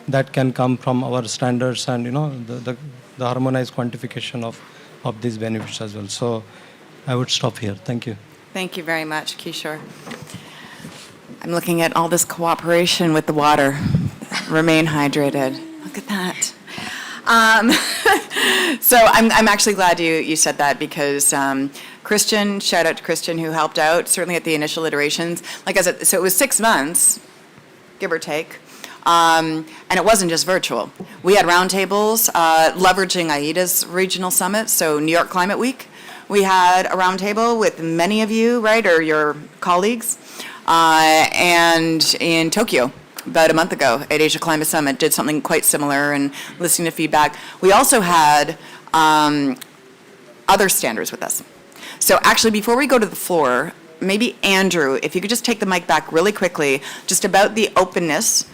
that can come from our standards, and the harmonized quantification of these benefits as well. So I would stop here. Thank you. Thank you very much, Kishore. I'm looking at all this cooperation with the water. Remain hydrated. Look at that. So I'm actually glad you said that, because Christian, shout out to Christian, who helped out certainly at the initial iterations. Like I said, so it was 6 months, give or take. And it wasn't just virtual. We had roundtables leveraging AIDA's regional summit, so New York Climate Week. We had a roundtable with many of you, right, or your colleagues. And in Tokyo, about a month ago at Asia Climate Summit, did something quite similar and listening to feedback. We also had other standards with us. So actually, before we go to the floor, maybe Andrew, if you could just take the mic back really quickly, just about the openness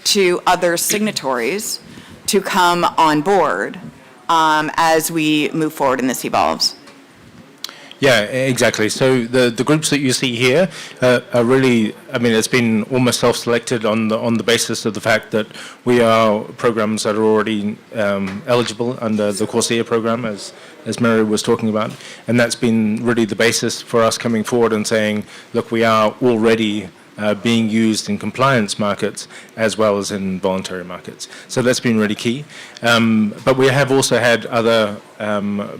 to other signatories to come on board as we move forward and this evolves. Yeah, exactly. So the groups that you see here are really, it's been almost self-selected on the basis of the fact that we are programs that are already eligible under the CORSIA program, as Mary was talking about. And that's been really the basis for us coming forward and saying, look, we are already being used in compliance markets as well as in voluntary markets. So that's been really key. But we have also had other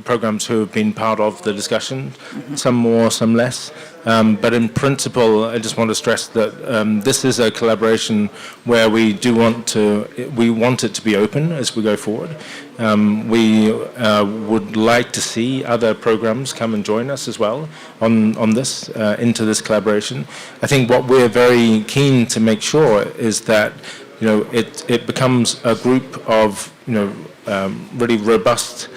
programs who have been part of the discussion, some more, some less. But in principle, I just want to stress that this is a collaboration where we want it to be open as we go forward. We would like to see other programs come and join us as well on this, into this collaboration. I think what we're very keen to make sure is that it becomes a group of really robust,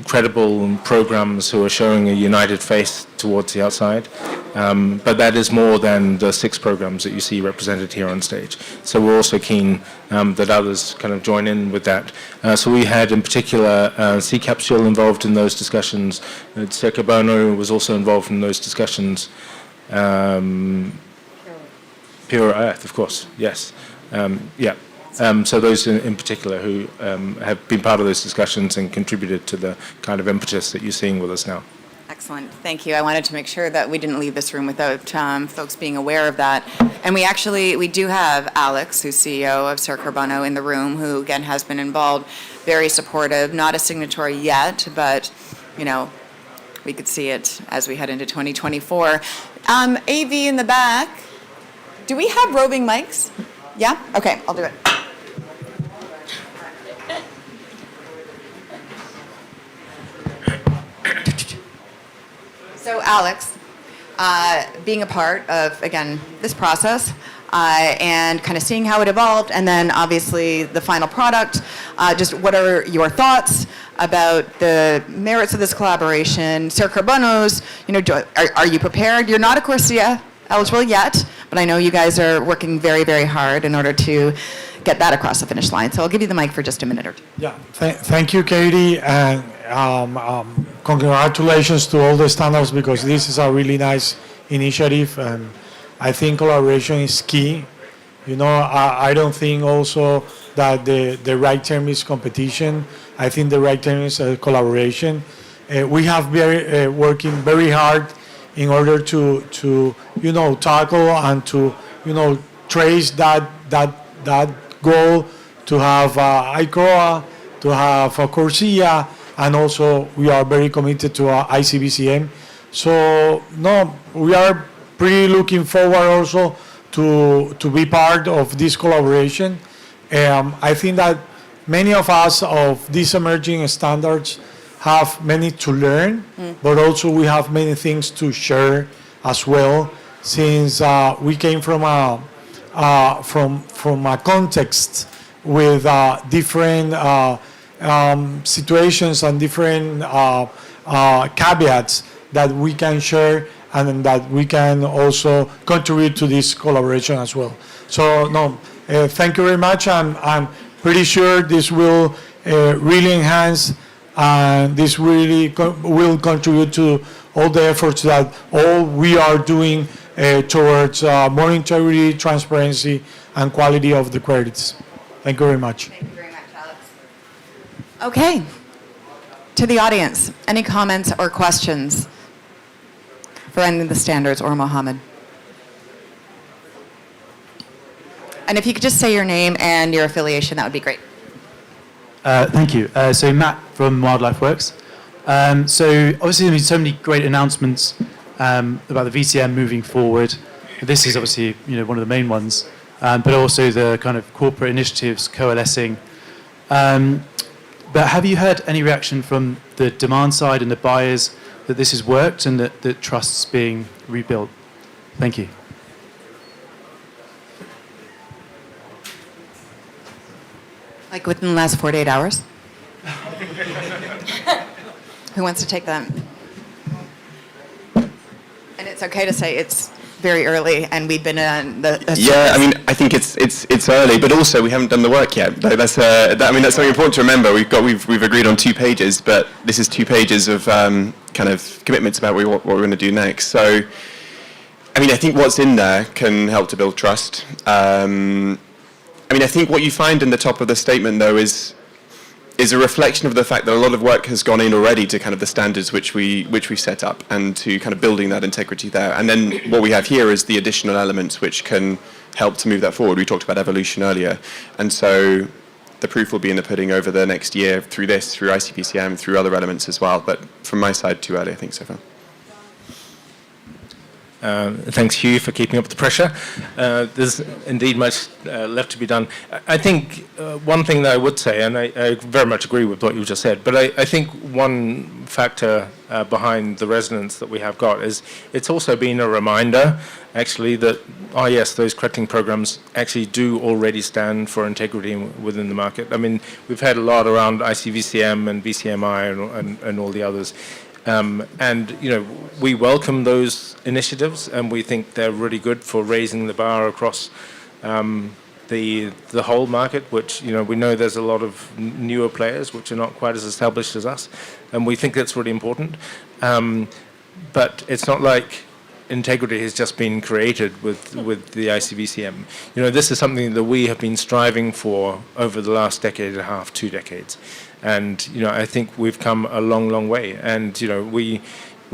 credible programs who are showing a united face towards the outside. But that is more than the 6 programs that you see represented here on stage. So we're also keen that others kind of join in with that. So we had in particular Sea Capsule involved in those discussions. Circa Bono was also involved in those discussions. Pure Earth, of course, yes. Yeah. So those in particular who have been part of those discussions and contributed to the kind of impetus that you're seeing with us now. Excellent. Thank you. I wanted to make sure that we didn't leave this room without folks being aware of that. And we do have Alex, who's CEO of Circa Bono, in the room, who again has been involved, very supportive, not a signatory yet, but we could see it as we head into 2024. AV in the back. Do we have roving mics? Yeah? Okay, I'll do it. So Alex, being a part of, again, this process and kind of seeing how it evolved, and then obviously the final product, just what are your thoughts about the merits of this collaboration? Circa Bono's, are you prepared? You're not a CORSIA eligible yet, but I know you guys are working very, very hard in order to get that across the finish line. So I'll give you the mic for just a minute or two. Yeah, thank you, Katie, and congratulations to all the standards, because this is a really nice initiative, and I think collaboration is key. I don't think also that the right term is competition. I think the right term is collaboration. We have been working very hard in order to tackle and to trace that goal, to have ICROA, to have CORSIA, and also we are very committed to ICBCM. So we are pretty looking forward also to be part of this collaboration. I think that many of us of these emerging standards have many to learn, but also we have many things to share as well, since we came from a context with different situations and different caveats that we can share, and that we can also contribute to this collaboration as well. So thank you very much. I'm pretty sure this will really enhance, and this really will contribute to all the efforts that all we are doing towards more integrity, transparency, and quality of the credits. Thank you very much. Thank you very much, Alex. Okay. To the audience, any comments or questions for any of the standards or Mohammed? And if you could just say your name and your affiliation, that would be great. Thank you. So Matt from Wildlife Works. So obviously there's so many great announcements about the VCM moving forward. This is obviously one of the main ones, but also the kind of corporate initiatives coalescing. But have you heard any reaction from the demand side and the buyers that this has worked and that trust's being rebuilt? Thank you. Like within the last 48 hours? Who wants to take that? And it's okay to say it's very early, and we've been in the. Yeah, I mean, I think it's early, but also we haven't done the work yet. That's something important to remember. We've agreed on 2 pages, but this is 2 pages of kind of commitments about what we're going to do next. So, I mean, I think what's in there can help to build trust. I mean, I think what you find in the top of the statement, though, is a reflection of the fact that a lot of work has gone in already to kind of the standards which we set up, and to kind of building that integrity there. And then what we have here is the additional elements which can help to move that forward. We talked about evolution earlier, and so the proof will be in the pudding over the next year through this, through ICPCM, through other elements as well. But from my side, too early, I think, so far. Thanks, Hugh, for keeping up the pressure. There's indeed much left to be done. I think one thing that I would say, and I very much agree with what you just said, but I think one factor behind the resonance that we have got is it's also been a reminder, actually, that, oh yes, those crediting programs actually do already stand for integrity within the market. I mean, we've had a lot around ICVCM and VCMI and all the others. And, you know, we welcome those initiatives, and we think they're really good for raising the bar across the whole market, which, you know, we know there's a lot of newer players which are not quite as established as us, and we think that's really important. But it's not like integrity has just been created with the ICVCM. You know, this is something that we have been striving for over the last decade and a half, 2 decades. And, you know, I think we've come a long, long way. And, you know, we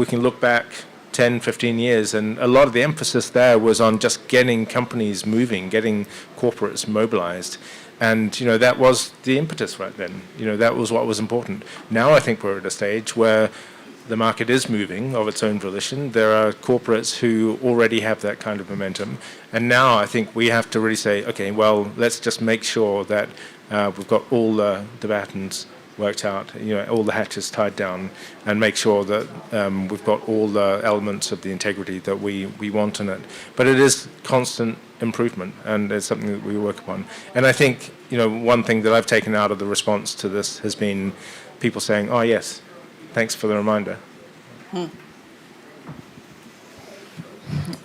can look back 10, 15 years, and a lot of the emphasis there was on just getting companies moving, getting corporates mobilized. And, you know, that was the impetus right then. You know, that was what was important. Now I think we're at a stage where the market is moving of its own volition. There are corporates who already have that kind of momentum. And now I think we have to really say, okay, well, let's just make sure that we've got all the battens worked out, you know, all the hatches tied down, and make sure that we've got all the elements of the integrity that we want in it. But it is constant improvement, and it's something that we work upon. And I think, you know, one thing that I've taken out of the response to this has been people saying, oh yes, thanks for the reminder.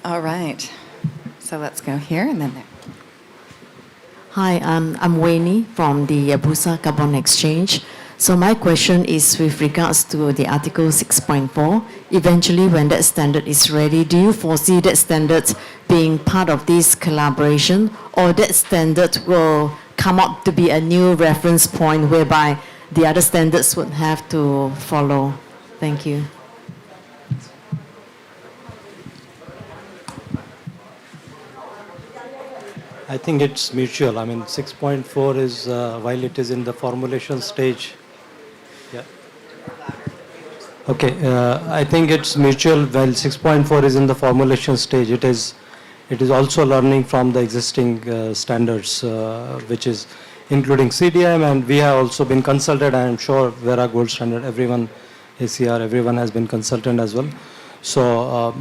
All right. So let's go here and then there. Hi, I'm Wayne from the Bursa Carbon Exchange. So my question is with regards to the Article 6.4. Eventually, when that standard is ready, do you foresee that standard being part of this collaboration, or that standard will come up to be a new reference point whereby the other standards would have to follow? Thank you. I think it's mutual. I mean, 6.4 is, while it is in the formulation stage. Yeah. Okay, I think it's mutual. While 6.4 is in the formulation stage, it is also learning from the existing standards, which is including CDM, and we have also been consulted. I am sure Vera Gold Standard, everyone, ACR, everyone has been consulted as well. So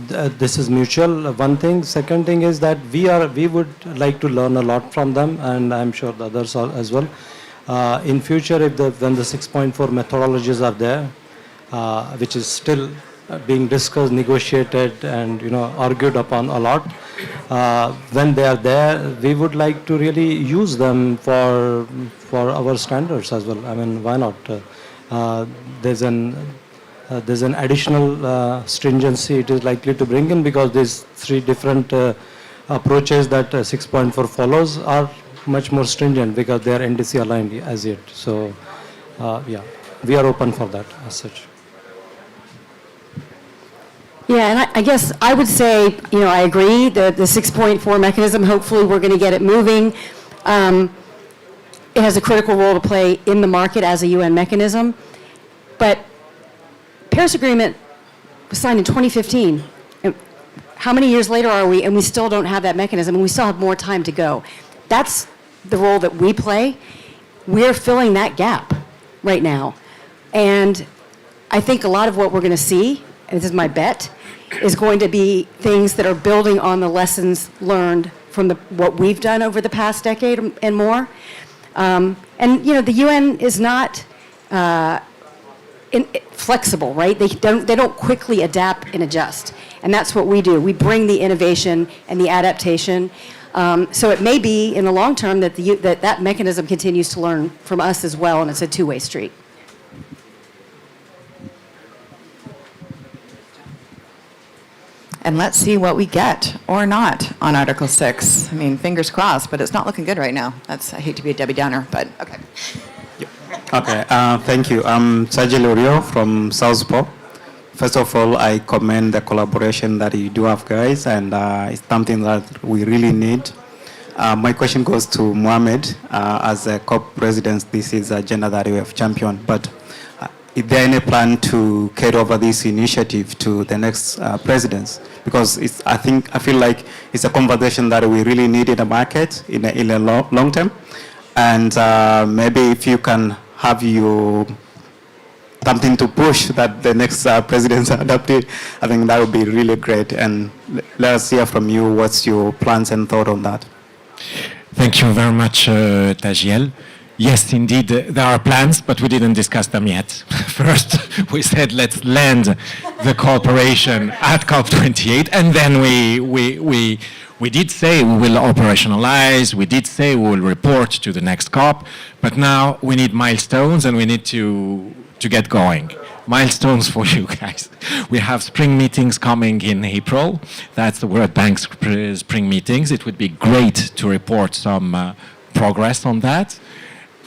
this is mutual, one thing. Second thing is that we would like to learn a lot from them, and I'm sure the others are as well. In future, when the 6.4 methodologies are there, which is still being discussed, negotiated, and, you know, argued upon a lot, when they are there, we would like to really use them for our standards as well. I mean, why not? There's an additional stringency it is likely to bring in, because these 3 different approaches that 6.4 follows are much more stringent because they are NDC aligned as yet. So, yeah, we are open for that as such. Yeah, and I guess I would say, you know, I agree, the 6.4 mechanism, hopefully we're going to get it moving. It has a critical role to play in the market as a UN mechanism. But Paris Agreement was signed in 2015. And how many years later are we, and we still don't have that mechanism, and we still have more time to go. That's the role that we play. We're filling that gap right now. And I think a lot of what we're going to see, and this is my bet, is going to be things that are building on the lessons learned from what we've done over the past decade and more. And, you know, the UN is not flexible, right? They don't quickly adapt and adjust. And that's what we do. We bring the innovation and the adaptation. So it may be in the long term that that mechanism continues to learn from us as well, and it's a two-way street. And let's see what we get or not on Article 6. I mean, fingers crossed, but it's not looking good right now. I hate to be a Debbie Downer, but okay. Okay, thank you. I'm Sajil Urio from Southpaw. First of all, I commend the collaboration that you do have, guys, and it's something that we really need. My question goes to Mohammed. As a COP president, this is a agenda that we have championed, but is there any plan to carry over this initiative to the next presidents? Because I feel like it's a conversation that we really need in the market in a long term. And maybe if you can have something to push that the next presidents adopt it, I think that would be really great. And let us hear from you what's your plans and thought on that. Thank you very much, Tajiel. Yes, indeed, there are plans, but we didn't discuss them yet. First, we said let's land the cooperation at COP28, and then we did say we will operationalize, we did say we will report to the next COP, but now we need milestones and we need to get going. Milestones for you guys. We have spring meetings coming in April. That's the World Bank spring meetings. It would be great to report some progress on that.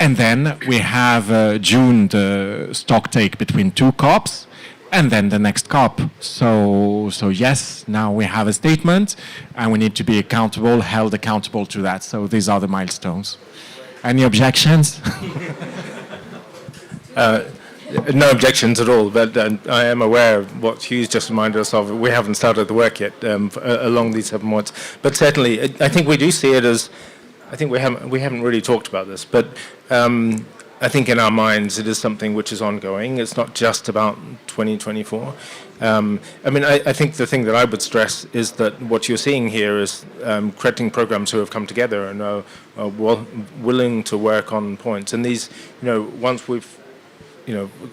And then we have June, the stock take between two COPs, and then the next COP. So yes, now we have a statement, and we need to be held accountable to that. So these are the milestones. Any objections? No objections at all, but I am aware of what Hugh's just reminded us of. We haven't started the work yet along these 7 points. But certainly, I think we do see it as, I think we haven't really talked about this, but I think in our minds it is something which is ongoing. It's not just about 2024. I mean, I think the thing that I would stress is that what you're seeing here is crediting programs who have come together and are willing to work on points. And these, once we've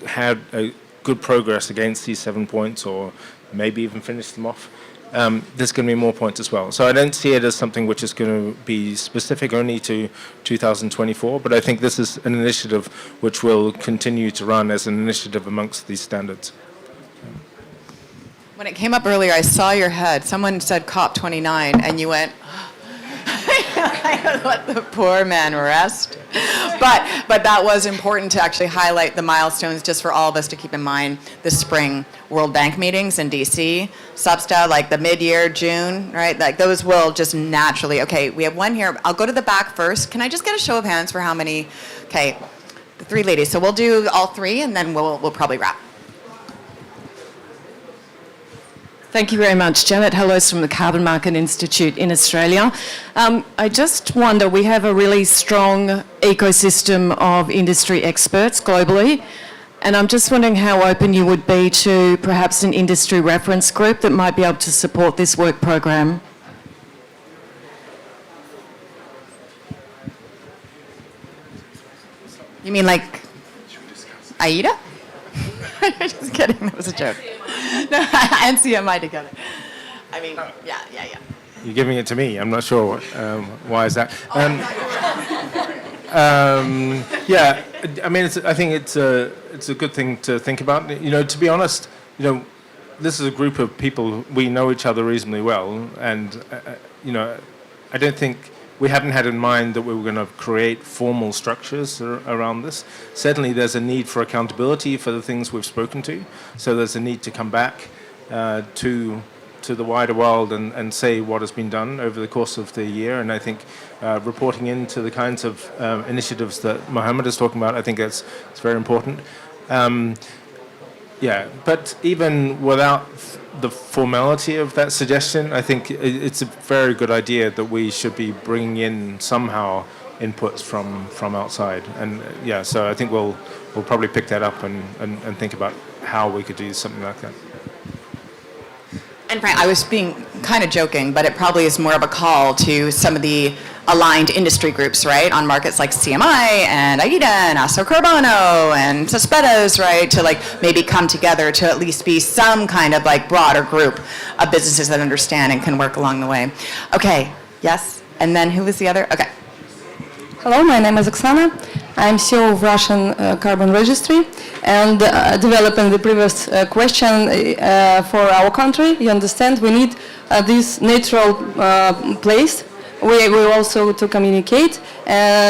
had a good progress against these 7 points, or maybe even finished them off, there's going to be more points as well. So I don't see it as something which is going to be specific only to 2024, but I think this is an initiative which will continue to run as an initiative amongst these standards. When it came up earlier, I saw your head. Someone said COP29, and you went, let the poor man rest. But that was important to actually highlight the milestones just for all of us to keep in mind. The spring World Bank meetings in DC, SUBSTA, like the mid-year, June, right? Like those will just naturally, okay, we have one here. I'll go to the back first. Can I just get a show of hands for how many? Okay, the three ladies. So we'll do all three, and then we'll probably wrap. Thank you very much. Janet Hellos from the Carbon Market Institute in Australia. I just wonder, we have a really strong ecosystem of industry experts globally, and I'm just wondering how open you would be to perhaps an industry reference group that might be able to support this work program. You mean like AIDA? Just kidding, that was a joke. No, NCMI together. I mean, yeah. You're giving it to me. I'm not sure why is that. Yeah, I mean, I think it's a good thing to think about. To be honest, this is a group of people, we know each other reasonably well, and I don't think we hadn't had in mind that we were going to create formal structures around this. Certainly there's a need for accountability for the things we've spoken to, so there's a need to come back to the wider world and say what has been done over the course of the year. And I think reporting into the kinds of initiatives that Mohammed is talking about, I think it's very important. Yeah, but even without the formality of that suggestion, I think it's a very good idea that we should be bringing in somehow inputs from outside. And yeah, so I think we'll probably pick that up and think about how we could do something like that. And Frank, I was being kind of joking, but it probably is more of a call to some of the aligned industry groups, right, on markets like CMI and AIDA and Asso Carbono and Suspetos, right, to like maybe come together to at least be some kind of like broader group of businesses that understand and can work along the way. Okay, yes, and then who was the other? Okay. Hello, my name is Oksana. I'm CEO of Russian Carbon Registry, and developing the previous question for our country, you understand, we need this neutral place. We also to communicate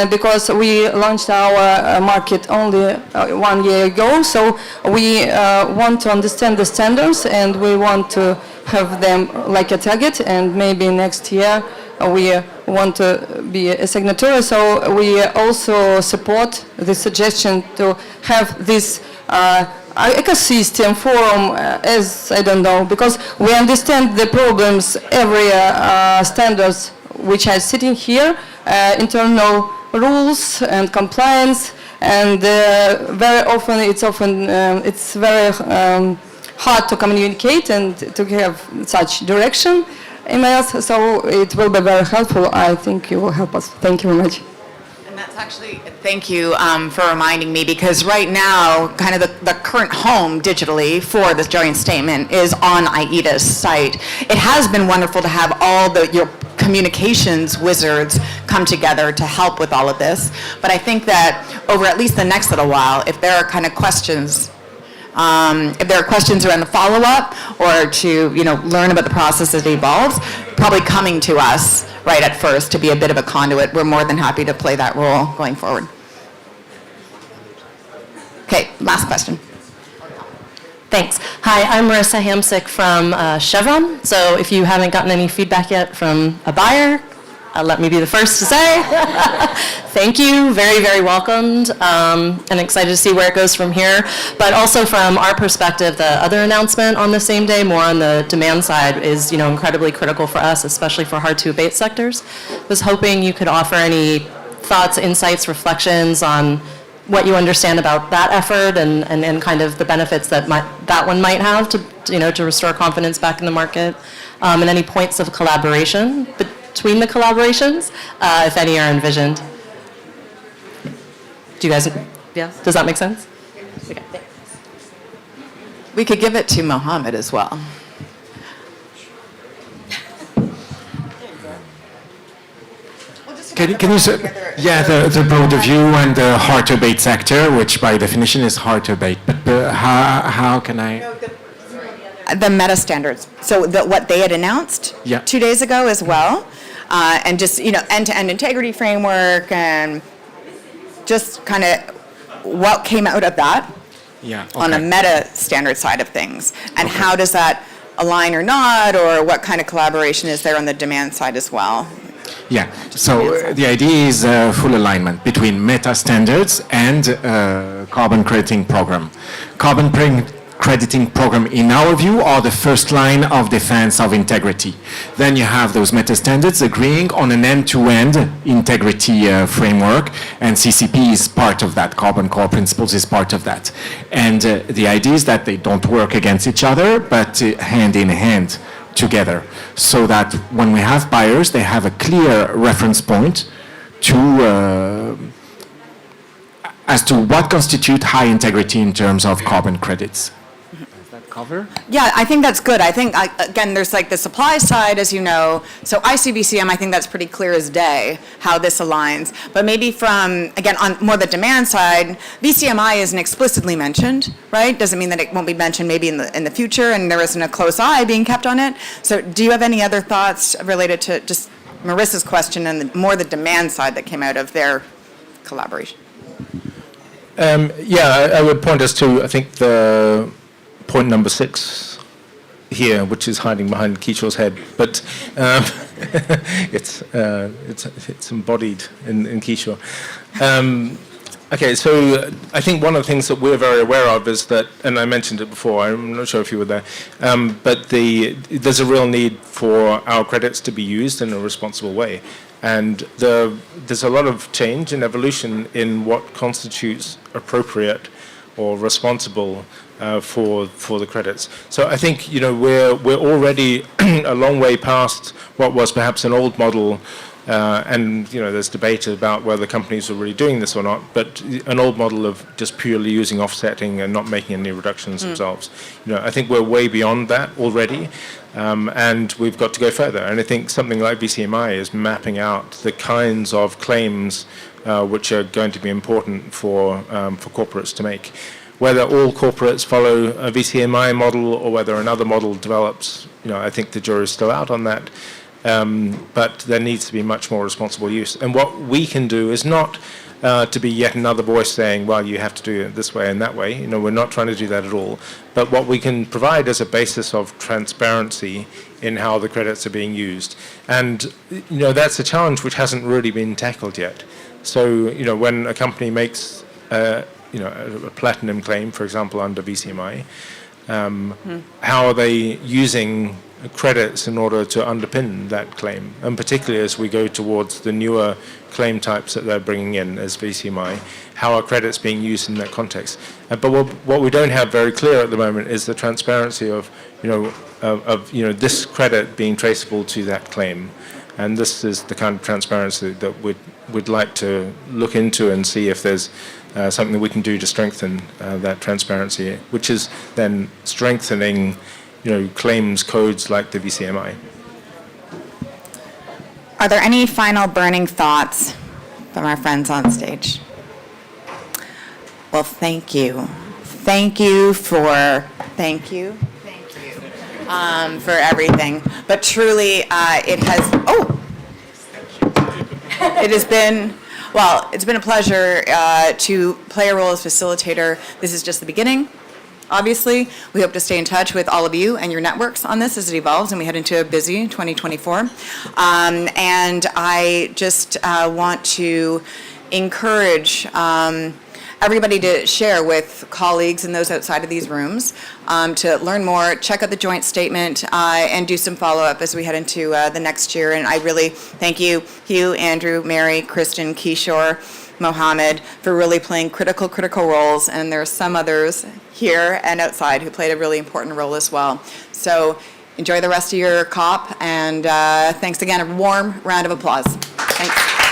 because we launched our market only 1 year ago, so we want to understand the standards and we want to have them like a target, and maybe next year we want to be a signatory. So we also support the suggestion to have this ecosystem forum as, I don't know, because we understand the problems every standards which are sitting here, internal rules and compliance, and very often it's very hard to communicate and to have such direction emails, so it will be very helpful. I think you will help us. Thank you very much. And that's actually, thank you for reminding me, because right now, kind of the current home digitally for this joint statement is on AIDA's site. It has been wonderful to have all your communications wizards come together to help with all of this. But I think that over at least the next little while, if there are kind of questions, if there are questions around the follow-up or to learn about the process as it evolves, probably coming to us right at first to be a bit of a conduit, we're more than happy to play that role going forward. Okay, last question. Thanks. Hi, I'm Marissa Hamsick from Chevron. So if you haven't gotten any feedback yet from a buyer, let me be the first to say thank you, very, very welcomed, and excited to see where it goes from here. But also from our perspective, the other announcement on the same day, more on the demand side, is incredibly critical for us, especially for hard-to-abate sectors. Was hoping you could offer any thoughts, insights, reflections on what you understand about that effort and kind of the benefits that that one might have to restore confidence back in the market, and any points of collaboration between the collaborations, if any are envisioned. Do you guys, yeah? Does that make sense? Okay. We could give it to Mohammed as well. Can you say, yeah, the broader view and the hard to abate sector, which by definition is hard to abate, but how can I? The meta standards. So what they had announced 2 days ago as well, and just end-to-end integrity framework and just kind of what came out of that on a meta standard side of things, and how does that align or not, or what kind of collaboration is there on the demand side as well? Yeah, so the idea is full alignment between meta standards and carbon crediting program. Crediting program, in our view, are the first line of defense of integrity. Then you have those meta standards agreeing on an end-to-end integrity framework, and CCP is part of that. Carbon Core Principles is part of that. And the idea is that they don't work against each other, but hand in hand together, so that when we have buyers, they have a clear reference point to as to what constitutes high integrity in terms of carbon credits. Does that cover? Yeah, I think that's good. I think, again, there's like the supply side, as you know. So ICVCM, I think that's pretty clear as day, how this aligns. But maybe from, again, on more the demand side, VCMI isn't explicitly mentioned, right? Doesn't mean that it won't be mentioned maybe in the future, and there isn't a close eye being kept on it. So do you have any other thoughts related to just Marissa's question and more the demand side that came out of their collaboration? Yeah, I would point us to, I think, the point number 6 here, which is hiding behind Kishore's head, but it's embodied in Kishore. Okay, so I think one of the things that we're very aware of is that, and I mentioned it before, I'm not sure if you were there, but there's a real need for our credits to be used in a responsible way. And there's a lot of change and evolution in what constitutes appropriate or responsible for the credits. So I think we're already a long way past what was perhaps an old model, and there's debate about whether companies are really doing this or not. But an old model of just purely using offsetting and not making any reductions themselves. I think we're way beyond that already. And we've got to go further. And I think something like VCMI is mapping out the kinds of claims which are going to be important for corporates to make. Whether all corporates follow a VCMI model or whether another model develops, I think the jury's still out on that. but there needs to be much more responsible use. And what we can do is not to be yet another voice saying, well, you have to do it this way and that way. You know, we're not trying to do that at all. But what we can provide is a basis of transparency in how the credits are being used. And, you know, that's a challenge which hasn't really been tackled yet. So, you know, when a company makes, you know, a platinum claim, for example, under VCMI, how are they using credits in order to underpin that claim? And particularly as we go towards the newer claim types that they're bringing in as VCMI, how are credits being used in that context? But what we don't have very clear at the moment is the transparency of, you know, this credit being traceable to that claim. And this is the kind of transparency that we'd like to look into and see if there's something that we can do to strengthen that transparency, which is then strengthening, you know, claims codes like the VCMI. Are there any final burning thoughts from our friends on stage? Well, thank you. Thank you for everything. But truly, it has been, well, it's been a pleasure to play a role as facilitator. This is just the beginning. Obviously, we hope to stay in touch with all of you and your networks on this as it evolves and we head into a busy 2024. And I just want to encourage everybody to share with colleagues and those outside of these rooms to learn more, check out the joint statement, and do some follow-up as we head into the next year. And I really thank you, Hugh, Andrew, Mary, Kristen, Kishore, Mohammed, for really playing critical roles, and there are some others here and outside who played a really important role as well. So enjoy the rest of your COP, and thanks again. A warm round of applause. Thanks.